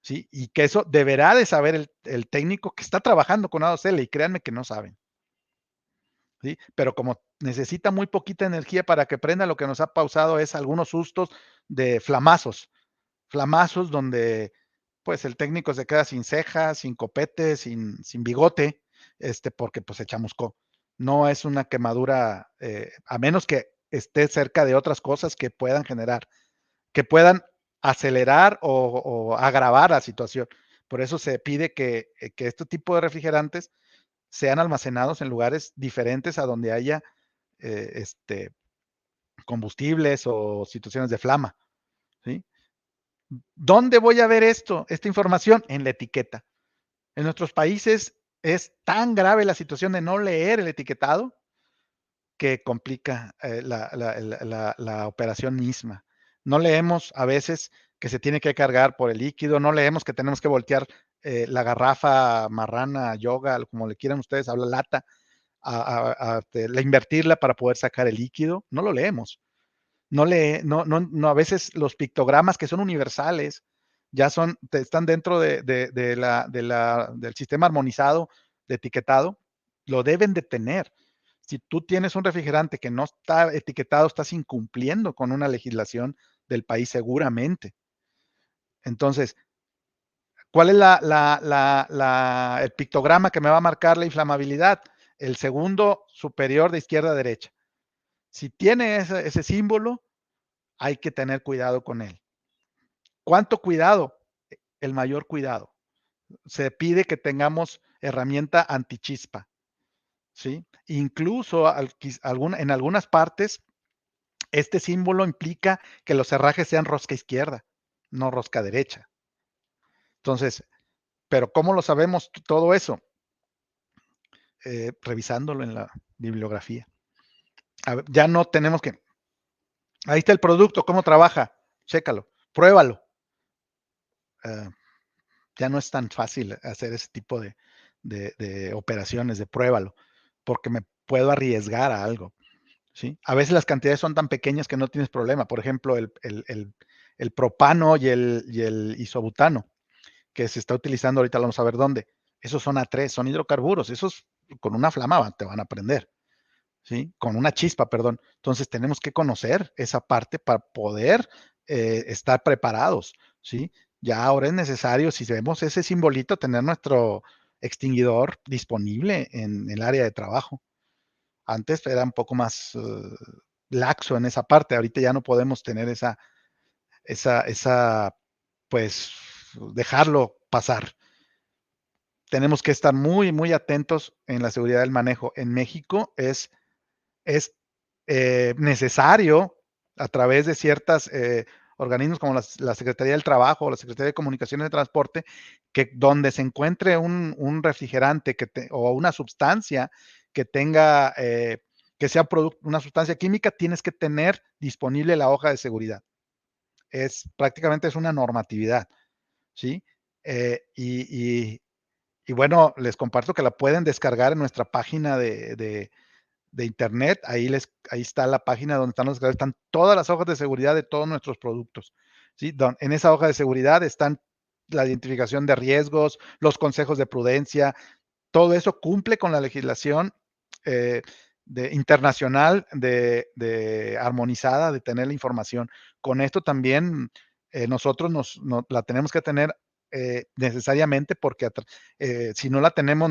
¿sí? Y que eso deberá de saber el técnico que está trabajando con A2L, y créanme que no saben, ¿sí? Pero como necesita muy poquita energía para que prenda, lo que nos ha causado es algunos sustos de flamazos donde pues el técnico se queda sin cejas, sin copete, sin bigote, porque pues se chamuscó. No es una quemadura, a menos que esté cerca de otras cosas que puedan acelerar o agravar la situación. Por eso se pide que este tipo de refrigerantes sean almacenados en lugares diferentes a donde haya combustibles o situaciones de flama, ¿sí? ¿Dónde voy a ver esta información? En la etiqueta. En nuestros países es tan grave la situación de no leer el etiquetado que complica la operación misma. No leemos a veces que se tiene que cargar por el líquido, no leemos que tenemos que voltear la garrafa marrana, yoga, como le quieran ustedes, habla lata, invertirla para poder sacar el líquido, no lo leemos. No, a veces los pictogramas que son universales ya están dentro del sistema armonizado de etiquetado, lo deben de tener. Si tú tienes un refrigerante que no está etiquetado, estás incumpliendo con una legislación del país seguramente. Entonces, ¿cuál es el pictograma que me va a marcar la inflamabilidad? El segundo superior de izquierda a derecha. Si tiene ese símbolo, hay que tener cuidado con él. ¿Cuánto cuidado? El mayor cuidado. Se pide que tengamos herramienta antichispa, ¿sí? Incluso en algunas partes, este símbolo implica que los herrajes sean rosca izquierda, no rosca derecha. Entonces, ¿pero cómo lo sabemos todo eso? Revisándolo en la bibliografía. Ver, ya no tenemos que... Ahí está el producto, ¿cómo trabaja? Chécalo, pruébalo. Ya no es tan fácil hacer ese tipo de operaciones, de pruébalo, porque me puedo arriesgar a algo, ¿sí? A veces las cantidades son tan pequeñas que no tienes problema. Por ejemplo, el propano y el isobutano, que se está utilizando ahorita, vamos a ver dónde. Esos son A3, son hidrocarburos. Esos con una flama te van a prender, ¿sí? Con una chispa, perdón. Entonces tenemos que conocer esa parte para poder estar preparados, ¿sí? Ya ahora es necesario, si vemos ese simbolito, tener nuestro extinguidor disponible en el área de trabajo. Antes era un poco más laxo en esa parte, ahorita ya no podemos tener pues, dejarlo pasar. Tenemos que estar muy, muy atentos en la seguridad del manejo. En México es necesario a través de ciertos organismos como la Secretaría del Trabajo o la Secretaría de Comunicaciones y Transporte, que donde se encuentre un refrigerante o una sustancia que tenga, que sea una sustancia química, tienes que tener disponible la hoja de seguridad. Prácticamente es una normatividad, ¿sí? Y bueno, les comparto que la pueden descargar en nuestra página de internet, ahí está la página donde están todas las hojas de seguridad de todos nuestros productos, ¿sí? En esa hoja de seguridad están la identificación de riesgos, los consejos de prudencia, todo eso cumple con la legislación eh, internacional de armonizada de tener la información. Con esto también nosotros la tenemos que tener necesariamente porque si no la tenemos,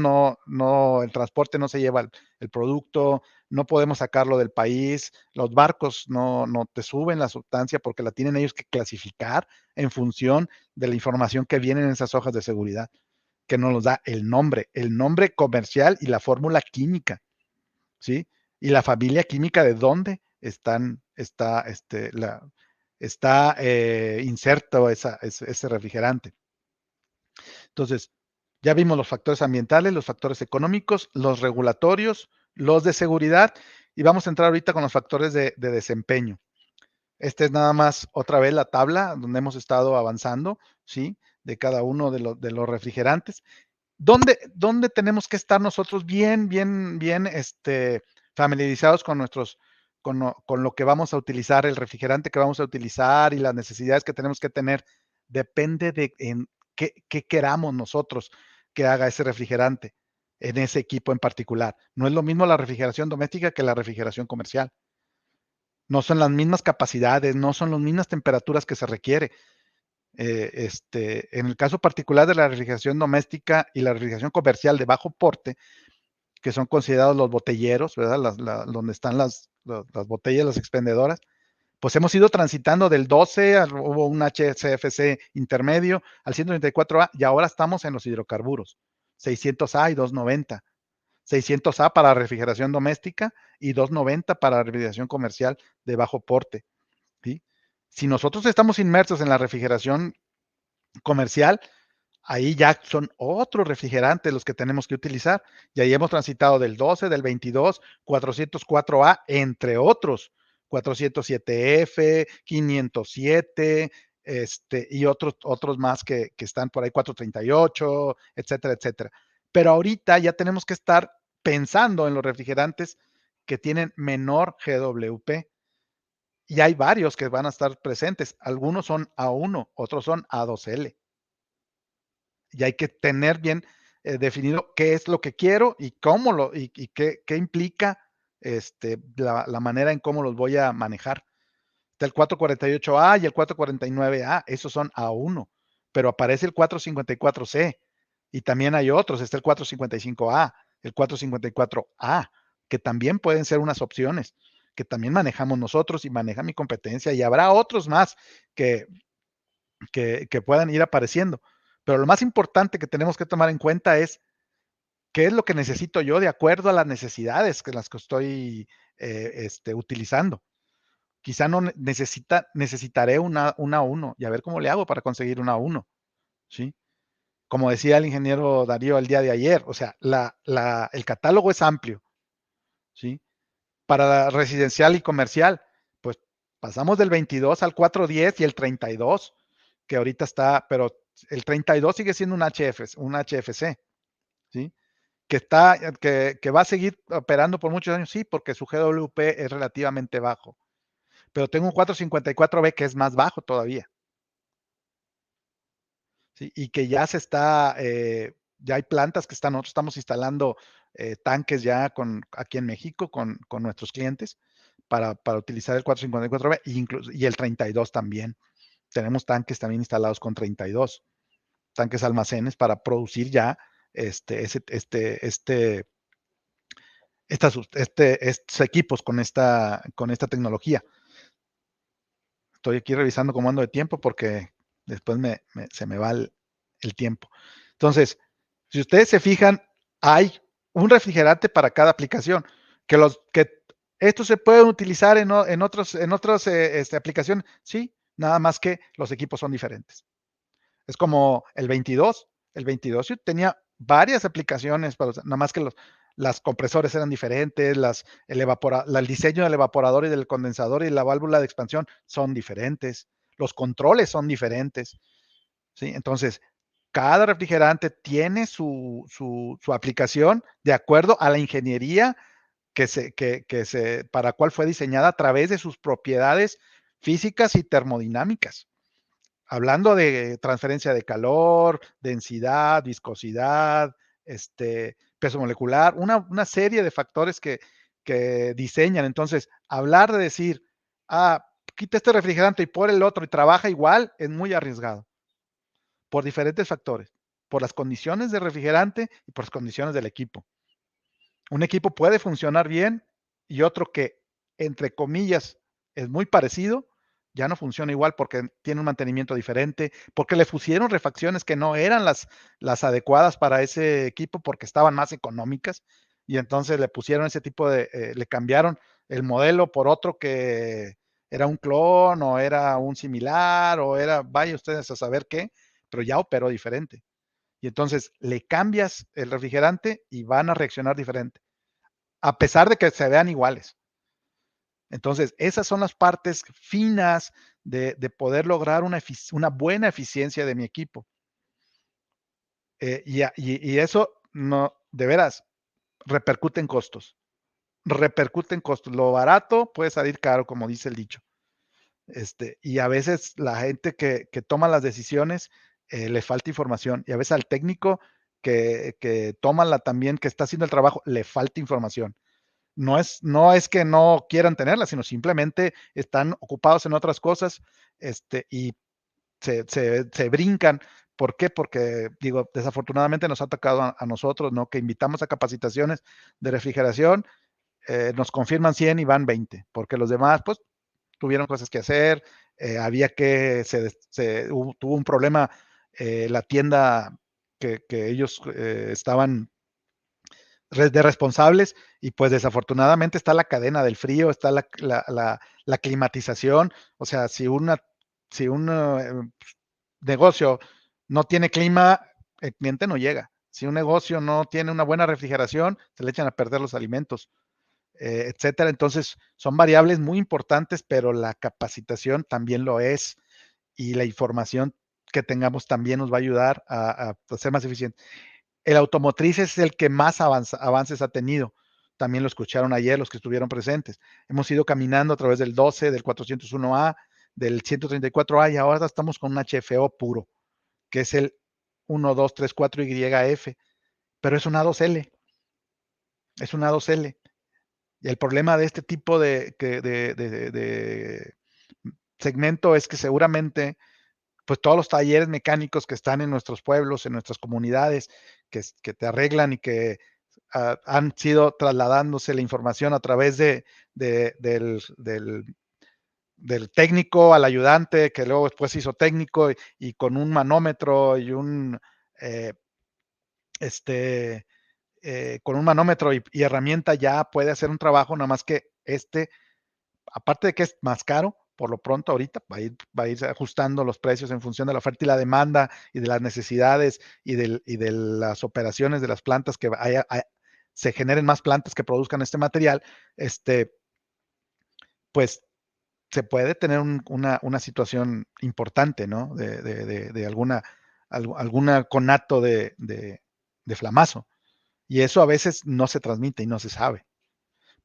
el transporte no se lleva el producto, no podemos sacarlo del país, los barcos no te suben la sustancia porque la tienen ellos que clasificar en función de la información que viene en esas hojas de seguridad, que nos da el nombre comercial y la fórmula química, ¿sí? Y la familia química de dónde está inserto ese refrigerante. Entonces, ya vimos los factores ambientales, los factores económicos, los regulatorios, los de seguridad, y vamos a entrar ahorita con los factores de desempeño. Esta es nada más otra vez la tabla donde hemos estado avanzando, ¿sí? De cada uno de los refrigerantes. ¿Dónde tenemos que estar nosotros bien familiarizados con lo que vamos a utilizar, el refrigerante que vamos a utilizar y las necesidades que tenemos que tener? Depende de en qué queramos nosotros que haga ese refrigerante en ese equipo en particular. No es lo mismo la refrigeración doméstica que la refrigeración comercial. No son las mismas capacidades, no son las mismas temperaturas que se requiere. En el caso particular de la refrigeración doméstica y la refrigeración comercial de bajo porte, que son considerados los botelleros, ¿verdad? Donde están las botellas, las expendedoras, pues hemos ido transitando del 12, hubo un HCFC intermedio, al 134A, y ahora estamos en los hidrocarburos, 600A y 290. 600A para refrigeración doméstica y 290 para refrigeración comercial de bajo porte. ¿Sí? Si nosotros estamos inmersos en la refrigeración comercial, ahí ya son otros refrigerantes los que tenemos que utilizar. Y ahí hemos transitado del 12, del 22, 404A, entre otros, 407F, 507, y otros más que están por ahí, 438, etcétera, etcétera. Pero ahorita ya tenemos que estar pensando en los refrigerantes que tienen menor GWP. Y hay varios que van a estar presentes. Algunos son A1, otros son A2L. Y hay que tener bien definido qué es lo que quiero y cómo y qué implica la manera en cómo los voy a manejar. Está el 448A y el 449A, esos son A1, pero aparece el 454C y también hay otros, está el 455A, el 454A, que también pueden ser unas opciones que también manejamos nosotros y maneja mi competencia, y habrá otros más que, que puedan ir apareciendo. Pero lo más importante que tenemos que tomar en cuenta es qué es lo que necesito yo de acuerdo a las necesidades que las que estoy utilizando. Quizá no necesitaré una 1 y a ver cómo le hago para conseguir una 1, ¿sí? Como decía el ingeniero Darío el día de ayer, o sea, el catálogo es amplio, ¿sí? Para residencial y comercial, pues pasamos del 22 al 410 y el 32, que ahorita está, pero el 32 sigue siendo un HFC, ¿sí? Que va a seguir operando por muchos años, sí, porque su GWP es relativamente bajo. Pero tengo un 454B que es más bajo todavía. ¿Sí? Y que ya ya hay plantas que nosotros estamos instalando tanques ya aquí en México con nuestros clientes para utilizar el 454B y el 32 también. Tenemos tanques también instalados con 32, tanques almacenes para producir ya estos equipos con esta tecnología. Estoy aquí revisando cómo ando de tiempo porque después se me va el tiempo. Entonces, si ustedes se fijan, hay un refrigerante para cada aplicación, que estos se pueden utilizar en otras aplicaciones, sí, nada más que los equipos son diferentes. Es como el 22 tenía varias aplicaciones, nada más que las compresores eran diferentes, el diseño del evaporador y del condensador y la válvula de expansión son diferentes, los controles son diferentes, ¿sí? Entonces, cada refrigerante tiene su aplicación de acuerdo a la ingeniería para cual fue diseñada a través de sus propiedades físicas y termodinámicas. Hablando de transferencia de calor, densidad, viscosidad, peso molecular, una serie de factores que diseñan. Entonces, hablar de decir, quita este refrigerante y pon el otro y trabaja igual, es muy arriesgado por diferentes factores, por las condiciones del refrigerante y por las condiciones del equipo. Un equipo puede funcionar bien y otro que, entre comillas, es muy parecido, ya no funciona igual porque tiene un mantenimiento diferente, porque le pusieron refacciones que no eran las adecuadas para ese equipo porque estaban más económicas, y entonces le pusieron ese tipo le cambiaron el modelo por otro que era un clon o era un similar o vaya ustedes a saber qué, pero ya operó diferente. Y entonces le cambias el refrigerante y van a reaccionar diferente, a pesar de que se vean iguales. Entonces, esas son las partes finas de poder lograr una buena eficiencia de mi equipo. Y eso, no, de veras, repercute en costos. Repercute en costos. Lo barato puede salir caro, como dice el dicho. Y a veces la gente que toma las decisiones le falta información. Y a veces al técnico que toma también, que está haciendo el trabajo, le falta información. No es que no quieran tenerla, sino simplemente están ocupados en otras cosas, y se brincan. ¿Por qué? Porque, digo, desafortunadamente nos ha tocado a nosotros, ¿no? Que invitamos a capacitaciones de refrigeración, nos confirman 100 y van 20, porque los demás, pues, tuvieron cosas que hacer, había que, tuvo un problema la tienda que ellos estaban de responsables, y pues desafortunadamente está la cadena del frío, está la climatización. O sea, si un negocio no tiene clima, el cliente no llega. Si un negocio no tiene una buena refrigeración, se le echan a perder los alimentos, etcétera. Entonces, son variables muy importantes, pero la capacitación también lo es, y la información que tengamos también nos va a ayudar a ser más eficientes. El automotriz es el que más avances ha tenido. También lo escucharon ayer los que estuvieron presentes. Hemos ido caminando a través del 12, del 401A, del 134A, y ahora estamos con un HFO puro, que es el 1234YF, pero es un A2L, es un A2L. Y el problema de este tipo de segmento es que seguramente pues todos los talleres mecánicos que están en nuestros pueblos, en nuestras comunidades, que te arreglan y que han sido trasladándose la información a través del técnico al ayudante, que luego después hizo técnico, y con un manómetro y eh, este, con un manómetro y herramienta ya puede hacer un trabajo, nada más que aparte de que es más caro, por lo pronto ahorita va a ir ajustando los precios en función de la oferta y la demanda y de las necesidades y de las operaciones de las plantas, que se generen más plantas que produzcan este material. Pues se puede tener una situación importante, ¿no? De alguna conato de flamazo. Y eso a veces no se transmite y no se sabe,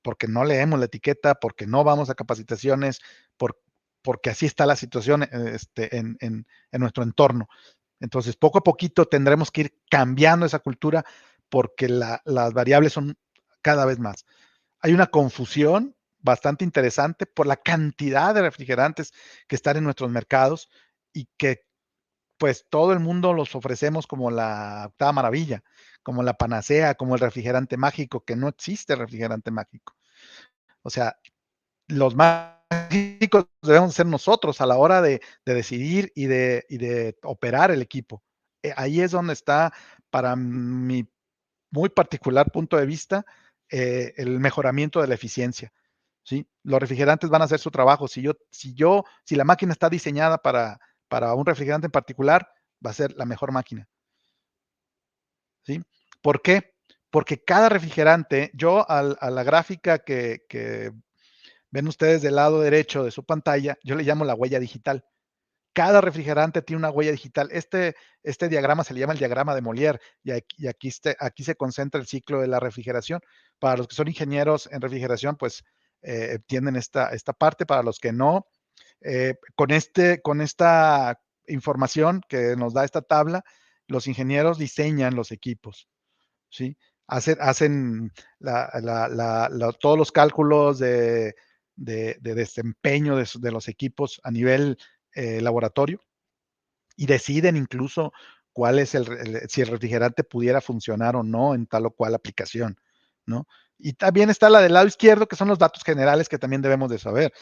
porque no leemos la etiqueta, porque no vamos a capacitaciones, por, porque así está la situación en nuestro entorno. Entonces, poco a poquito tendremos que ir cambiando esa cultura, porque las variables son cada vez más. Hay una confusión bastante interesante por la cantidad de refrigerantes que están en nuestros mercados, y que pues todo el mundo los ofrecemos como la octava maravilla, como la panacea, como el refrigerante mágico, que no existe refrigerante mágico. O sea, los mágicos debemos ser nosotros a la hora de decidir y de operar el equipo. Ahí es donde está, para mi muy particular punto de vista, el mejoramiento de la eficiencia. ¿Sí? Los refrigerantes van a hacer su trabajo. Si la máquina está diseñada para un refrigerante en particular, va a ser la mejor máquina. ¿Sí? ¿Por qué? Porque cada refrigerante, a la gráfica que ven ustedes del lado derecho de su pantalla, yo le llamo la huella digital. Cada refrigerante tiene una huella digital. Este diagrama se le llama el diagrama de Molière, y aquí se concentra el ciclo de la refrigeración. Para los que son ingenieros en refrigeración, pues entienden esta parte. Para los que no, con esta información que nos da esta tabla, los ingenieros diseñan los equipos, ¿sí? Hacen todos los cálculos de desempeño de los equipos a nivel laboratorio, y deciden incluso cuál es si el refrigerante pudiera funcionar o no en tal o cual aplicación, ¿no? Y también está la del lado izquierdo, que son los datos generales que también debemos de saber.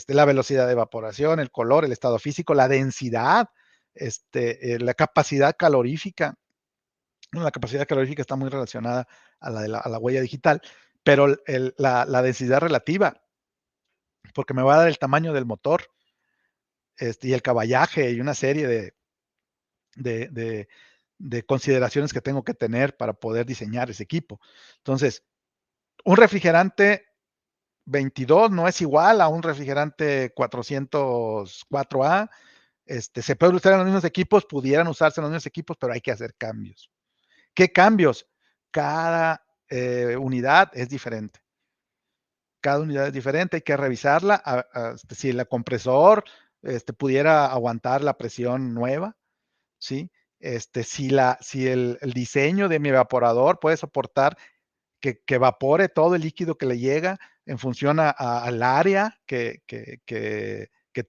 La velocidad de evaporación, el color, el estado físico, la densidad, la capacidad calorífica. Bueno, la capacidad calorífica está muy relacionada a la huella digital, pero la densidad relativa, porque me va a dar el tamaño del motor, y el caballaje, y una serie de, de, de consideraciones que tengo que tener para poder diseñar ese equipo. Entonces, un refrigerante 22 no es igual a un refrigerante 404A. Se puede usar en los mismos equipos, pudieran usarse en los mismos equipos, pero hay que hacer cambios. ¿Qué cambios? Cada unidad es diferente. Cada unidad es diferente, hay que revisarla. Si el compresor pudiera aguantar la presión nueva, ¿sí? Si el diseño de mi evaporador puede soportar que evapore todo el líquido que le llega en función al área que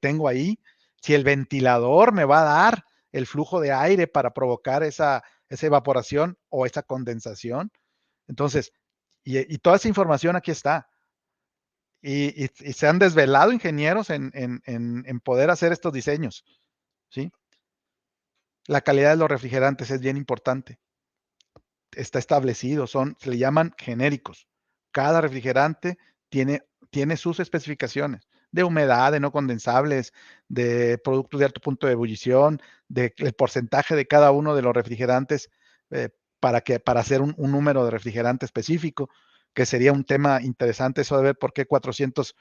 tengo ahí. Si el ventilador me va a dar el flujo de aire para provocar esa evaporación o esa condensación. Entonces, y toda esa información aquí está. y se han desvelado ingenieros en poder hacer estos diseños, ¿sí? La calidad de los refrigerantes es bien importante. Está establecido, se le llaman genéricos. Cada refrigerante tiene sus especificaciones de humedad, de no condensables, de productos de alto punto de ebullición, del porcentaje de cada uno de los refrigerantes para hacer un número de refrigerante específico, que sería un tema interesante eso de ver por qué 400,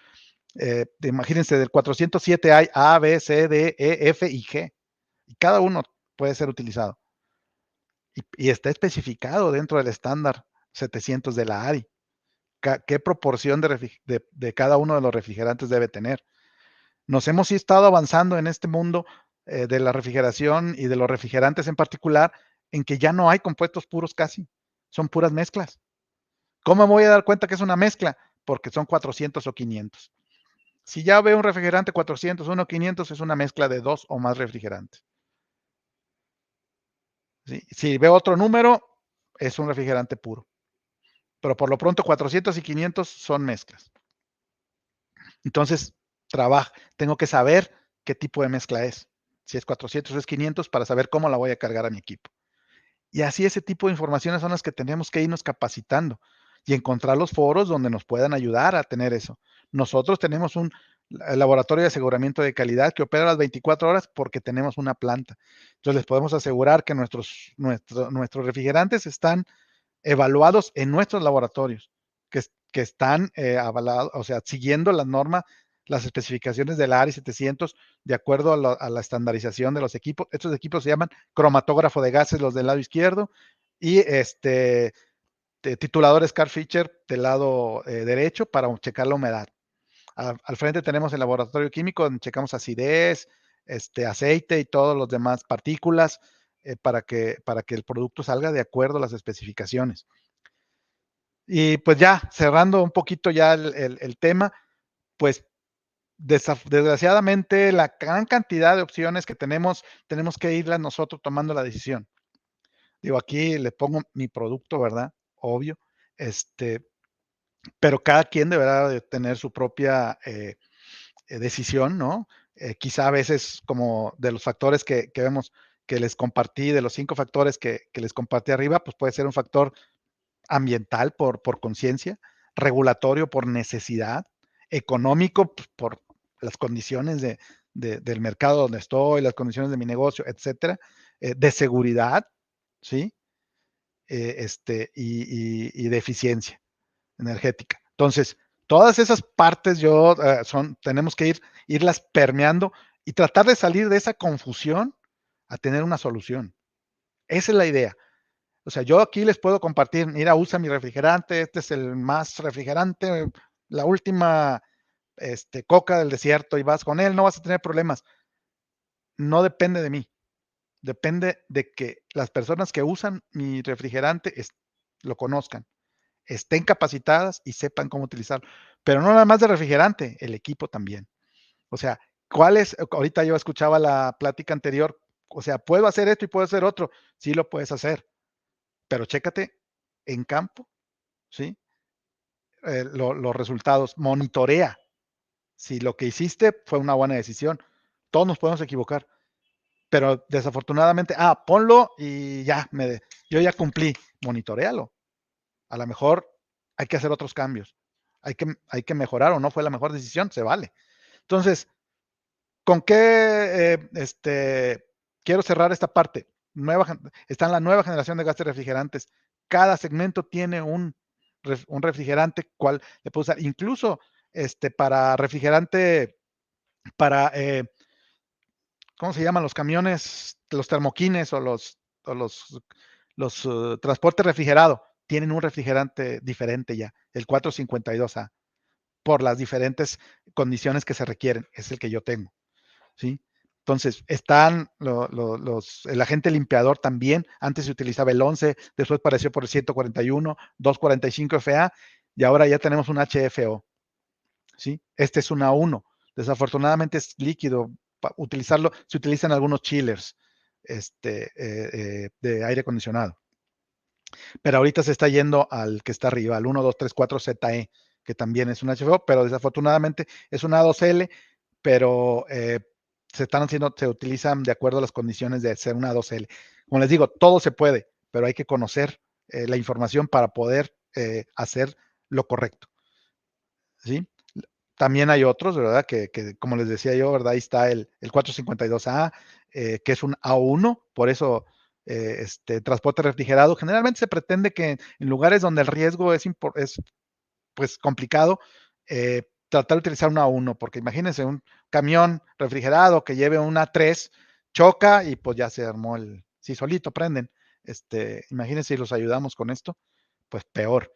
imagínense, del 407 hay A, B, C, D, E, F y G, y cada uno puede ser utilizado. Y está especificado dentro del estándar 700 de la ARI. ¿Qué proporción de cada uno de los refrigerantes debe tener? Nos hemos estado avanzando en este mundo de la refrigeración y de los refrigerantes en particular, en que ya no hay compuestos puros casi, son puras mezclas. ¿Cómo me voy a dar cuenta que es una mezcla? Porque son 400 o 500. Si ya veo un refrigerante 400, uno 500, es una mezcla de 2 o más refrigerantes. ¿Sí? Si veo otro número, es un refrigerante puro. Pero por lo pronto 400 y 500 son mezclas. Entonces, tengo que saber qué tipo de mezcla es. Si es 400 o es 500 para saber cómo la voy a cargar a mi equipo. Y así ese tipo de informaciones son las que tenemos que irnos capacitando y encontrar los foros donde nos puedan ayudar a tener eso. Nosotros tenemos un laboratorio de aseguramiento de calidad que opera las 24 horas porque tenemos una planta. Entonces les podemos asegurar que nuestros refrigerantes están evaluados en nuestros laboratorios, que están avalados, o sea, siguiendo la norma, las especificaciones de la ARI 700, de acuerdo a la estandarización de los equipos. Estos equipos se llaman cromatógrafo de gases, los del lado izquierdo, y tituladores Carl Fischer del lado derecho para checar la humedad. Al frente tenemos el laboratorio químico donde checamos acidez, aceite y todas las demás partículas para que el producto salga de acuerdo a las especificaciones. Y pues ya, cerrando un poquito ya el tema, pues desgraciadamente la gran cantidad de opciones que tenemos que irlas nosotros tomando la decisión. Digo, aquí le pongo mi producto, ¿verdad? Obvio. Pero cada quien deberá de tener su propia decisión, ¿no? Quizá a veces como de los factores que vemos que les compartí, de los 5 factores que les compartí arriba, pues puede ser un factor ambiental por conciencia, regulatorio por necesidad, económico pues, por las condiciones del mercado donde estoy, las condiciones de mi negocio, etcétera, de seguridad, ¿sí? Y de eficiencia energética. Entonces, todas esas partes tenemos que irlas permeando y tratar de salir de esa confusión a tener una solución. Esa es la idea. O sea, yo aquí les puedo compartir, mira, usa mi refrigerante, este es el más refrigerante, la última coca del desierto y vas con él, no vas a tener problemas. No depende de mí, depende de que las personas que usan mi refrigerante lo conozcan, estén capacitadas y sepan cómo utilizarlo. Pero no nada más de refrigerante, el equipo también. O sea, ahorita yo escuchaba la plática anterior, o sea, puedo hacer esto y puedo hacer otro, sí lo puedes hacer, pero chécate en campo, ¿sí? Los resultados, monitorea si lo que hiciste fue una buena decisión. Todos nos podemos equivocar, pero desafortunadamente, ponlo y ya, yo ya cumplí, monitorealo. A lo mejor hay que hacer otros cambios, hay que mejorar o no fue la mejor decisión, se vale. Entonces, ¿con qué quiero cerrar esta parte? Está en la nueva generación de gases refrigerantes. Cada segmento tiene un refrigerante, cual le puedo usar. Incluso para refrigerante, para, ¿cómo se llaman los camiones? Los termoquines o los transportes refrigerados. Tienen un refrigerante diferente ya, el 452A, por las diferentes condiciones que se requieren. Es el que yo tengo. ¿Sí? Entonces, están el agente limpiador también. Antes se utilizaba el 11, después apareció por el 141, 245 FA y ahora ya tenemos un HFO. ¿Sí? Este es un A1. Desafortunadamente es líquido. Utilizarlo, se utilizan algunos chillers de aire acondicionado. pero ahorita se está yendo al que está arriba, al 1234ZE, que también es un HFO, pero desafortunadamente es una A2L, pero se utilizan de acuerdo a las condiciones de ser una A2L. Como les digo, todo se puede, pero hay que conocer la información para poder hacer lo correcto, ¿sí? También hay otros, ¿verdad? Que como les decía yo, ¿verdad? Ahí está el 452A, que es un A1, por eso transporte refrigerado. Generalmente se pretende que en lugares donde el riesgo es pues complicado, tratar de utilizar un A1, porque imagínense un camión refrigerado que lleve un A3, choca y pues ya se armó si solito prenden. Imagínense si los ayudamos con esto, pues peor.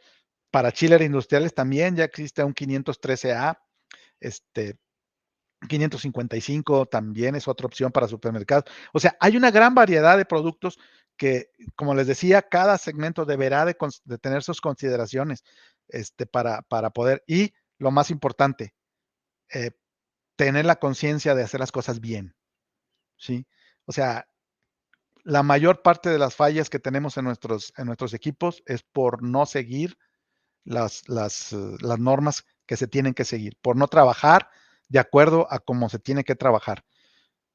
Para chiller industriales también ya existe un 513A, este, 555 también es otra opción para supermercados. O sea, hay una gran variedad de productos que, como les decía, cada segmento deberá de tener sus consideraciones para poder, y lo más importante, eh, tener la conciencia de hacer las cosas bien, ¿sí? O sea, la mayor parte de las fallas que tenemos en nuestros equipos es por no seguir las normas que se tienen que seguir, por no trabajar de acuerdo a cómo se tiene que trabajar,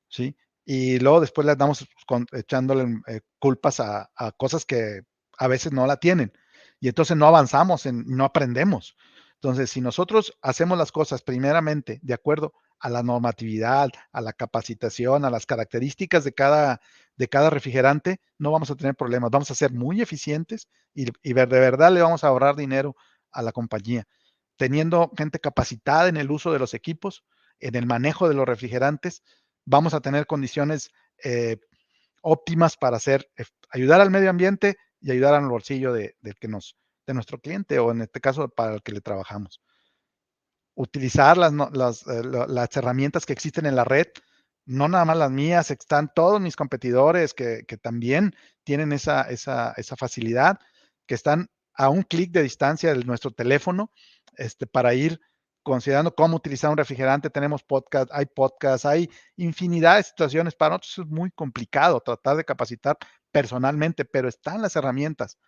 ¿sí? Y luego después le damos echándole culpas a cosas que a veces no la tienen. Y entonces no avanzamos, no aprendemos. Entonces, si nosotros hacemos las cosas primeramente de acuerdo a la normatividad, a la capacitación, a las características de cada refrigerante, no vamos a tener problemas. Vamos a ser muy eficientes y de verdad le vamos a ahorrar dinero a la compañía. Teniendo gente capacitada en el uso de los equipos, en el manejo de los refrigerantes, vamos a tener condiciones óptimas para ayudar al medio ambiente y ayudar al bolsillo de nuestro cliente o en este caso para el que le trabajamos. Utilizar las herramientas que existen en la red, no nada más las mías, están todos mis competidores que también tienen esa facilidad, que están a un clic de distancia de nuestro teléfono, para ir considerando cómo utilizar un refrigerante. Tenemos podcast, hay infinidad de situaciones. Para nosotros es muy complicado tratar de capacitar personalmente, pero están las herramientas.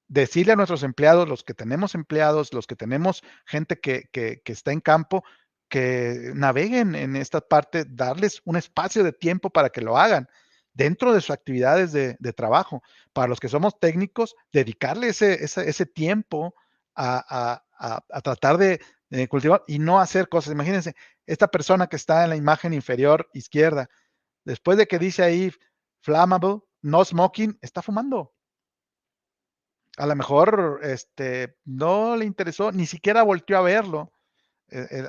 Decirle a nuestros empleados, los que tenemos empleados, los que tenemos gente que está en campo, que naveguen en esta parte, darles un espacio de tiempo para que lo hagan dentro de sus actividades de trabajo. Para los que somos técnicos, dedicarle ese tiempo a tratar de cultivar y no hacer cosas. Imagínense, esta persona que está en la imagen inferior izquierda, después de que dice ahí flammable, no smoking, está fumando. A lo mejor no le interesó, ni siquiera volteó a verlo,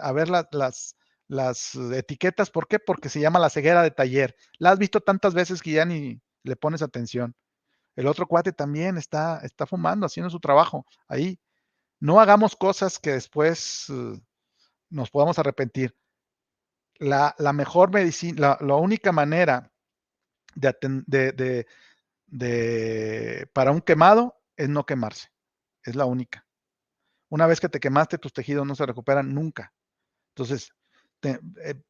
a ver las etiquetas. ¿Por qué? Porque se llama la ceguera de taller. La has visto tantas veces que ya ni le pones atención. El otro cuate también está fumando, haciendo su trabajo ahí. No hagamos cosas que después nos podamos arrepentir. La mejor medicina, la única manera para un quemado es no quemarse. Es la única. Una vez que te quemaste, tus tejidos no se recuperan nunca. Entonces,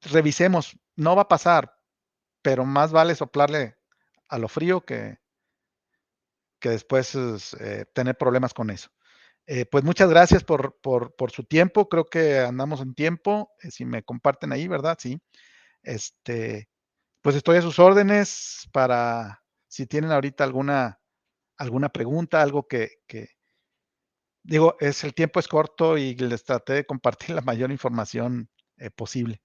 revisemos, no va a pasar, pero más vale soplarle a lo frío que después tener problemas con eso. Pues muchas gracias por su tiempo. Creo que andamos en tiempo. Si me comparten ahí, ¿verdad? Sí. Pues estoy a sus órdenes para si tienen ahorita alguna pregunta, algo que digo, el tiempo es corto y les traté de compartir la mayor información posible.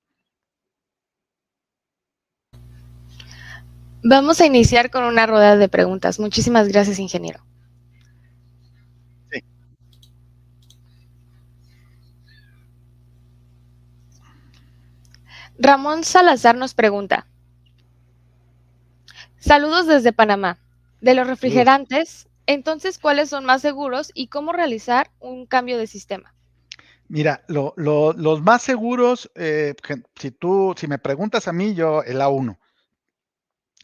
Vamos a iniciar con una rueda de preguntas. Muchísimas gracias, ingeniero. Sí. Ramón Salazar nos pregunta: saludos desde Panamá. De los Saludos. refrigerantes, entonces, ¿cuáles son más seguros y cómo realizar un cambio de sistema? Mira, los más seguros, si me preguntas a mí, yo el A1,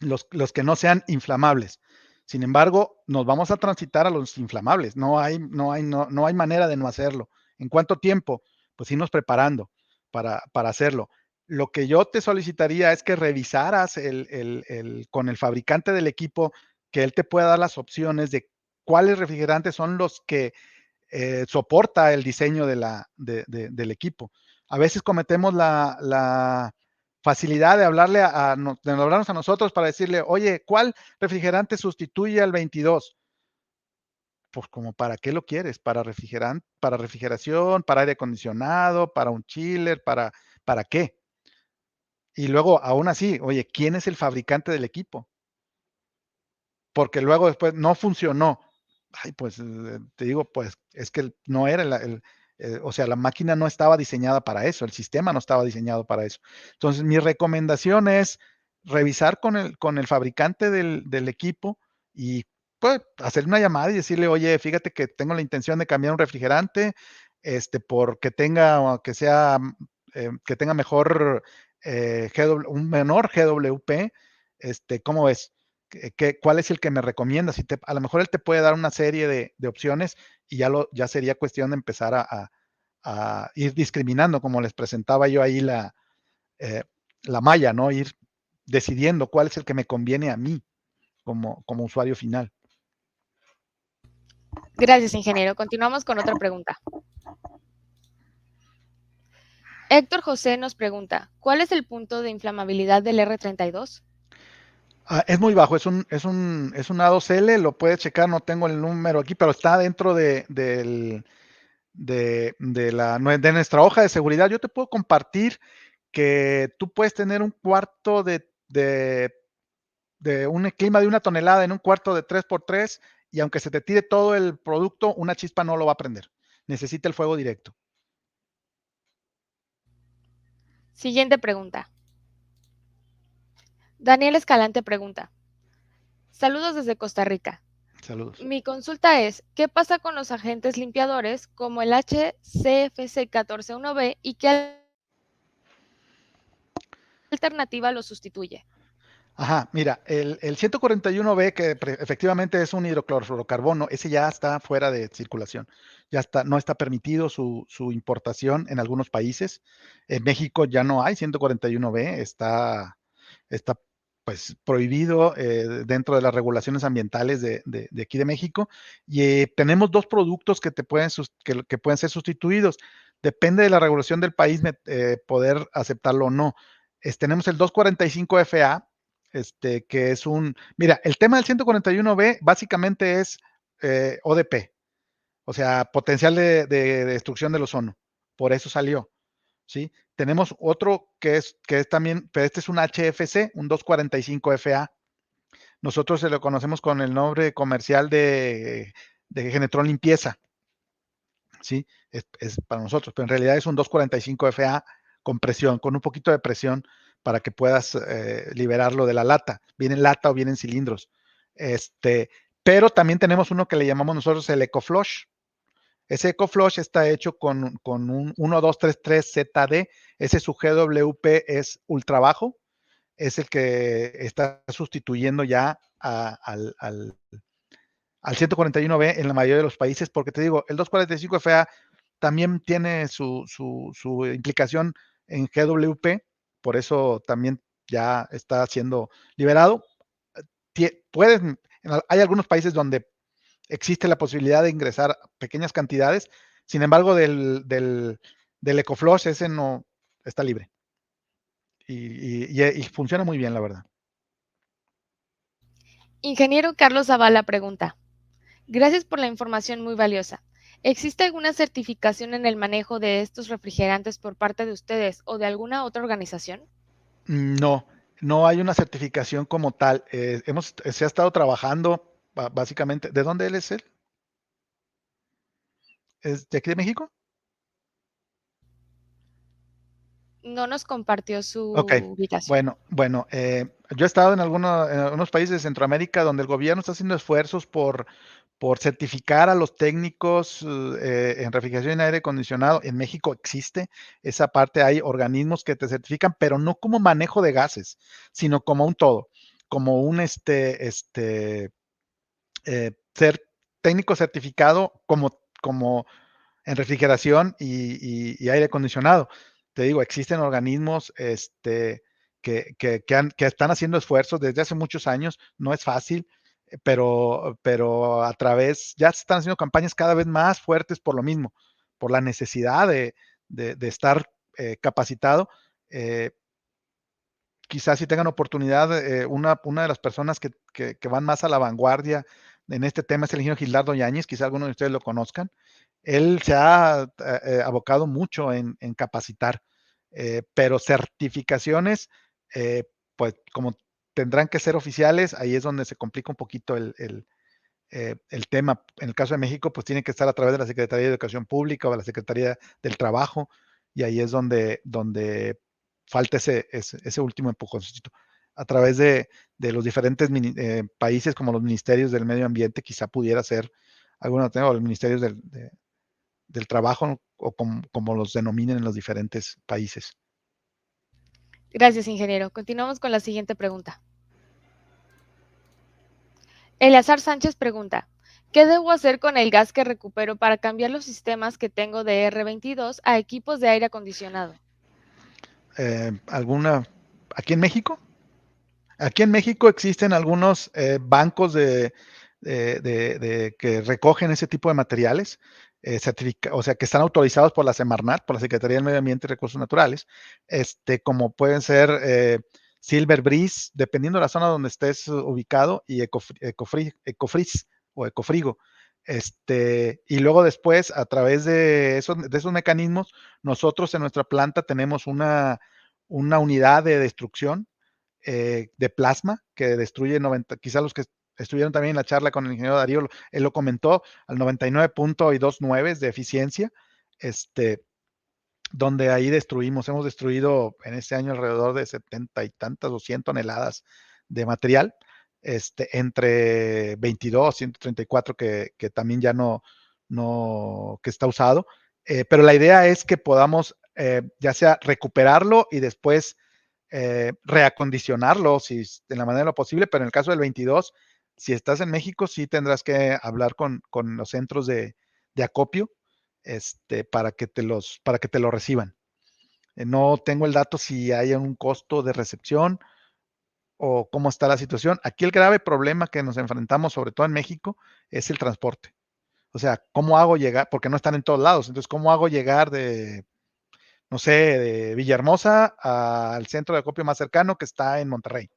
los que no sean inflamables. Sin embargo, nos vamos a transitar a los inflamables. No hay manera de no hacerlo. ¿En cuánto tiempo? Pues irnos preparando para hacerlo. Lo que yo te solicitaría es que revisaras con el fabricante del equipo, que él te pueda dar las opciones de cuáles refrigerantes son los que soporta el diseño del equipo. A veces cometemos la facilidad de hablarle de hablarnos a nosotros para decirle, oye, ¿cuál refrigerante sustituye al 22? Pues como para qué lo quieres, para refrigeración, para aire acondicionado, para un chiller, ¿para qué? Y luego, aún así, oye, ¿quién es el fabricante del equipo? Porque luego después no funcionó. Ay, pues te digo, pues es que no era o sea, la máquina no estaba diseñada para eso, el sistema no estaba diseñado para eso. Entonces, mi recomendación es revisar con el fabricante del equipo y pues hacer una llamada y decirle, oye, fíjate que tengo la intención de cambiar un refrigerante, porque que tenga mejor un menor GWP, ¿cómo ves? ¿Cuál es el que me recomienda? A lo mejor él te puede dar una serie de opciones y ya sería cuestión de empezar a ir discriminando, como les presentaba yo ahí eh, la malla, ¿no? Ir decidiendo cuál es el que me conviene a mí como usuario final. Gracias, ingeniero. Continuamos con otra pregunta. Héctor José nos pregunta, ¿cuál es el punto de inflamabilidad del R32? Es muy bajo, es un A2L, lo puedes checar, no tengo el número aquí, pero está dentro de nuestra hoja de seguridad. Yo te puedo compartir que tú puedes tener un cuarto de un clima de 1 tonelada en un cuarto de 3x3 y aunque se te tire todo el producto, una chispa no lo va a prender. Necesita el fuego directo. Siguiente pregunta. Daniel Escalante pregunta, saludos desde Costa Rica. Saludos. Mi consulta es, ¿qué pasa con los agentes limpiadores como el HCFC 141B y qué alternativa lo sustituye? Ajá, mira, el 141B, que efectivamente es un hidroclorofluorocarbono, ese ya está fuera de circulación. Ya está, no está permitido su importación en algunos países. En México ya no hay 141B, está pues prohibido dentro de las regulaciones ambientales de aquí de México. Y tenemos dos productos que pueden ser sustituidos. Depende de la regulación del país poder aceptarlo o no. Tenemos el 245FA, que es mira, el tema del 141B básicamente es ODP, o sea, potencial de destrucción del ozono. Por eso salió, ¿sí? Tenemos otro que es también, pero este es un HFC, un 245FA. Nosotros se lo conocemos con el nombre comercial de Genetron Limpieza, ¿sí? Es para nosotros, pero en realidad es un 245FA con presión, con un poquito de presión para que puedas liberarlo de la lata. Viene en lata o viene en cilindros. Pero también tenemos uno que le llamamos nosotros el EcoFlush. Ese EcoFlush está hecho con un 1233ZD. Ese su GWP es ultra bajo. Es el que está sustituyendo ya al 141B en la mayoría de los países, porque te digo, el 245FA también tiene su implicación en GWP, por eso también ya está siendo liberado. Hay algunos países donde existe la posibilidad de ingresar pequeñas cantidades, sin embargo, del EcoFlush ese no está libre. Y funciona muy bien, la verdad. Ingeniero Carlos Zavala pregunta, gracias por la información muy valiosa. ¿Existe alguna certificación en el manejo de estos refrigerantes por parte de ustedes o de alguna otra organización? No, no hay una certificación como tal. Se ha estado trabajando básicamente. ¿De dónde él es él? ¿Es de aquí de México? No nos compartió su Ok, ubicación. bueno, yo he estado en algunos países de Centroamérica donde el gobierno está haciendo esfuerzos por certificar a los técnicos en refrigeración y aire acondicionado. En México existe esa parte, hay organismos que te certifican, pero no como manejo de gases, sino como un todo, como un ser técnico certificado como en refrigeración y aire acondicionado. Te digo, existen organismos que están haciendo esfuerzos desde hace muchos años, no es fácil. pero a través, ya se están haciendo campañas cada vez más fuertes por lo mismo, por la necesidad de estar capacitado. Quizás si tengan oportunidad, una de las personas que van más a la vanguardia en este tema es el ingeniero Gilardo Yáñez, quizá algunos de ustedes lo conozcan. Él se ha abocado mucho en capacitar, pero certificaciones, eh, pues como tendrán que ser oficiales, ahí es donde se complica un poquito el tema. En el caso de México, pues tiene que estar a través de la Secretaría de Educación Pública o de la Secretaría del Trabajo, y ahí es donde falta ese último empujoncito. A través de los diferentes países, como los ministerios del medio ambiente, quizá pudiera ser alguno, o los ministerios del trabajo, o como los denominen en los diferentes países. Gracias, ingeniero. Continuamos con la siguiente pregunta. Eleazar Sánchez pregunta, ¿qué debo hacer con el gas que recupero para cambiar los sistemas que tengo de R22 a equipos de aire acondicionado? ¿Alguna aquí en México? Aquí en México existen algunos bancos que recogen ese tipo de materiales, o sea, que están autorizados por la Semarnat, por la Secretaría del Medio Ambiente y Recursos Naturales, como pueden ser Silver Breeze, dependiendo de la zona donde estés ubicado, y Ecofris o Ecofrigo. Y luego después, a través de esos mecanismos, nosotros en nuestra planta tenemos una unidad de destrucción de plasma que destruye 90, quizá los que estuvieron también en la charla con el ingeniero Darío, él lo comentó, al 99.29 de eficiencia, donde ahí hemos destruido en este año alrededor de 70 y tantas o 100 toneladas de material, entre 22, 134 que también ya que está usado, pero la idea es que podamos ya sea recuperarlo y después reacondicionarlo si de la manera lo posible, pero en el caso del 22, si estás en México, sí tendrás que hablar con los centros de acopio para que te lo reciban. No tengo el dato si hay un costo de recepción o cómo está la situación. Aquí el grave problema que nos enfrentamos, sobre todo en México, es el transporte. O sea, ¿cómo hago llegar? Porque no están en todos lados. Entonces, ¿cómo hago llegar no sé, de Villahermosa al centro de acopio más cercano que está en Monterrey?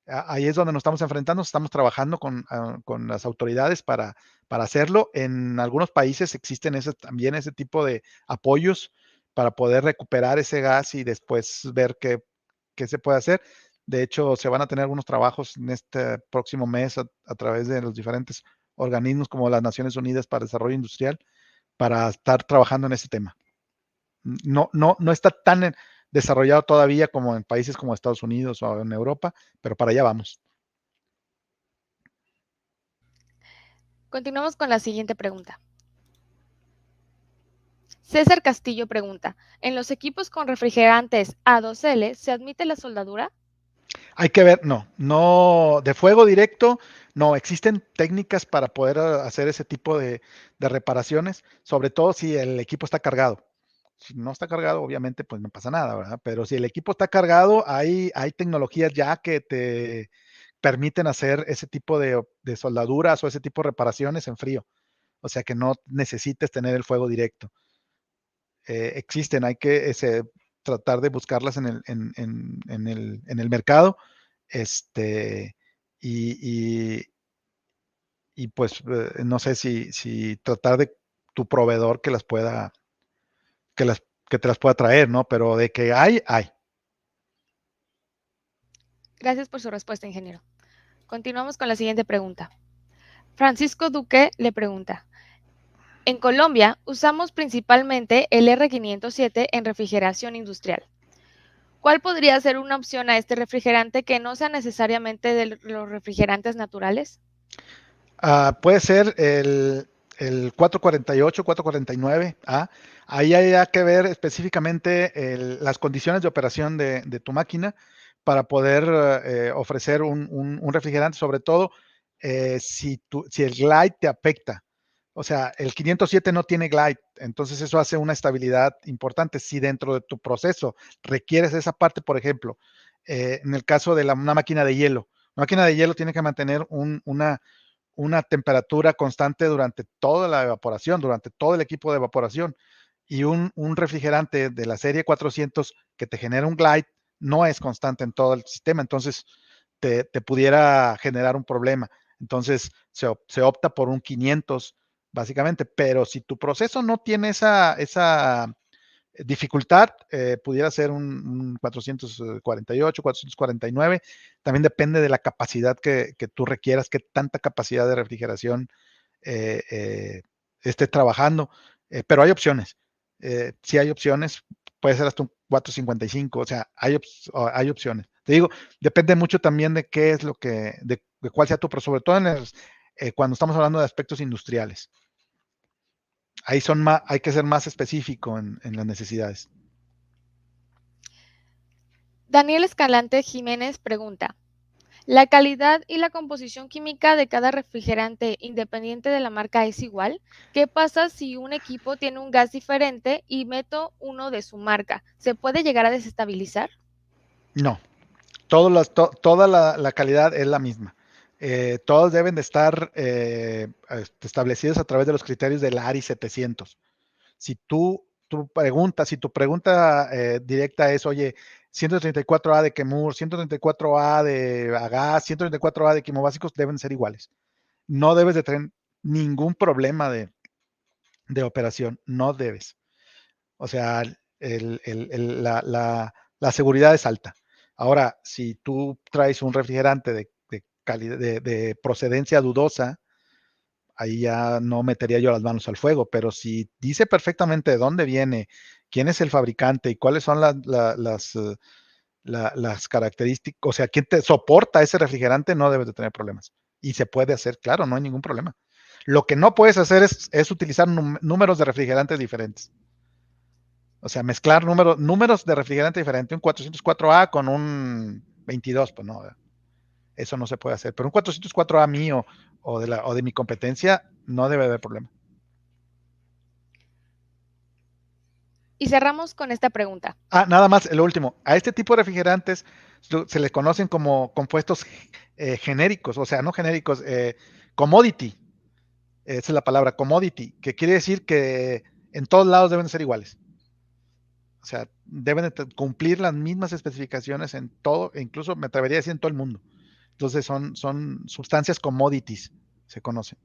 Ahí es donde nos estamos enfrentando, estamos trabajando con las autoridades para hacerlo. En algunos países existen también ese tipo de apoyos para poder recuperar ese gas y después ver qué se puede hacer. De hecho, se van a tener algunos trabajos en este próximo mes a través de los diferentes organismos como las Naciones Unidas para el Desarrollo Industrial para estar trabajando en ese tema. No está tan desarrollado todavía como en países como Estados Unidos o en Europa, pero para allá vamos. Continuamos con la siguiente pregunta. César Castillo pregunta, ¿en los equipos con refrigerantes A2L se admite la soldadura? Hay que ver, no, de fuego directo, no, existen técnicas para poder hacer ese tipo de reparaciones, sobre todo si el equipo está cargado. Si no está cargado, obviamente, pues no pasa nada, ¿verdad? Pero si el equipo está cargado, hay tecnologías ya que te permiten hacer ese tipo de soldaduras o ese tipo de reparaciones en frío. O sea que no necesites tener el fuego directo. Existen, hay que tratar de buscarlas en el mercado, este, y, y, y pues no sé si tratar de tu proveedor que, las, que te las pueda traer, ¿no? Pero de que hay. Gracias por su respuesta, ingeniero. Continuamos con la siguiente pregunta. Francisco Duque le pregunta, en Colombia usamos principalmente el R507 en refrigeración industrial. ¿Cuál podría ser una opción a este refrigerante que no sea necesariamente de los refrigerantes naturales? Puede ser el 448, 449. Ahí hay que ver específicamente las condiciones de operación de tu máquina para poder ofrecer un refrigerante, sobre todo si el glide te afecta. O sea, el 507 no tiene glide, entonces eso hace una estabilidad importante. Si dentro de tu proceso requieres esa parte, por ejemplo, en el caso de una máquina de hielo, La máquina de hielo tiene que mantener una temperatura constante durante toda la evaporación, durante todo el equipo de evaporación. Y un refrigerante de la serie 400 que te genera un glide no es constante en todo el sistema, entonces te pudiera generar un problema. Entonces se opta por un 500 básicamente, pero si tu proceso no tiene esa dificultad, pudiera ser un 448, 449, también depende de la capacidad que tú requieras, qué tanta capacidad de refrigeración eh, eh, esté trabajando, pero hay opciones. Si hay opciones, puede ser hasta un 455, o sea, hay opciones. Te digo, depende mucho también de qué es lo de cuál sea tu, pero sobre todo cuando estamos hablando de aspectos industriales. Ahí hay que ser más específico en las necesidades. Daniel Escalante Jiménez pregunta, ¿la calidad y la composición química de cada refrigerante, independiente de la marca, es igual? ¿Qué pasa si un equipo tiene un gas diferente y meto uno de su marca? ¿Se puede llegar a desestabilizar? No, toda la calidad es la misma. Todos deben de estar establecidos a través de los criterios del ARI 700. Si tu pregunta directa es, oye, 134A de Kemur, 134A de Agas, 134A de quimobásicos deben ser iguales. No debes de tener ningún problema de operación, no debes. O sea, la seguridad es alta. Ahora, si tú traes un refrigerante de procedencia dudosa, ahí ya no metería yo las manos al fuego, pero si dice perfectamente de dónde viene, quién es el fabricante y cuáles son las características, o sea, quién te soporta ese refrigerante, no debes de tener problemas. Y se puede hacer, claro, no hay ningún problema. Lo que no puedes hacer es utilizar números de refrigerantes diferentes. O sea, mezclar números de refrigerante diferente, un 404A con un 22, pues no, eso no se puede hacer. Pero un 404A mío o de mi competencia no debe haber problema. Y cerramos con esta pregunta. Nada más, lo último. A este tipo de refrigerantes se les conocen como compuestos genéricos, o sea, no genéricos, commodity. Esa es la palabra commodity, que quiere decir que en todos lados deben ser iguales. O sea, deben de cumplir las mismas especificaciones en todo, e incluso me atrevería a decir en todo el mundo. Entonces son sustancias commodities, se conocen.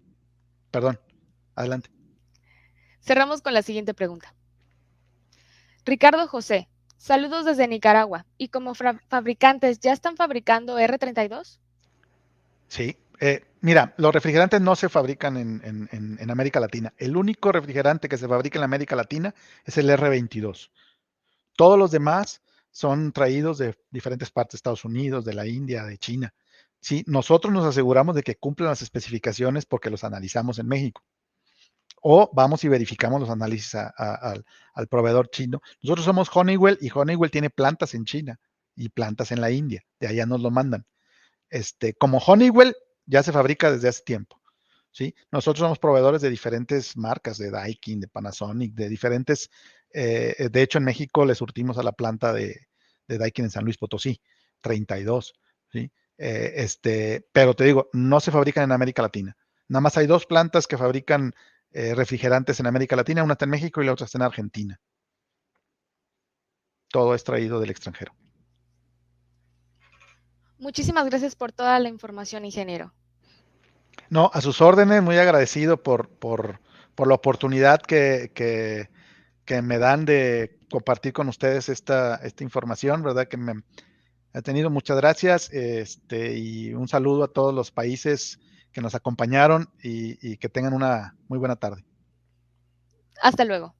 Perdón, adelante. Cerramos con la siguiente pregunta. Ricardo José, saludos desde Nicaragua. ¿Y como fabricantes ya están fabricando R32? Sí, mira, los refrigerantes no se fabrican en América Latina. El único refrigerante que se fabrica en América Latina es el R22. Todos los demás son traídos de diferentes partes de Estados Unidos, de la India, de China. Sí, nosotros nos aseguramos de que cumplan las especificaciones porque los analizamos en México. O vamos y verificamos los análisis al proveedor chino. Nosotros somos Honeywell y Honeywell tiene plantas en China y plantas en la India. De allá nos lo mandan. Como Honeywell ya se fabrica desde hace tiempo. ¿Sí? Nosotros somos proveedores de diferentes marcas, de Daikin, de Panasonic, de diferentes. De hecho, en México le surtimos a la planta de Daikin en San Luis Potosí, 32. ¿Sí? Pero te digo, no se fabrican en América Latina. Nada más hay dos plantas que fabrican refrigerantes en América Latina, una está en México y la otra está en Argentina. Todo es traído del extranjero. Muchísimas gracias por toda la información, ingeniero. No, a sus órdenes, muy agradecido por la oportunidad que me dan de compartir con ustedes esta información, ¿verdad? Que me ha tenido muchas gracias, y un saludo a todos los países que nos acompañaron y que tengan una muy buena tarde. Hasta luego.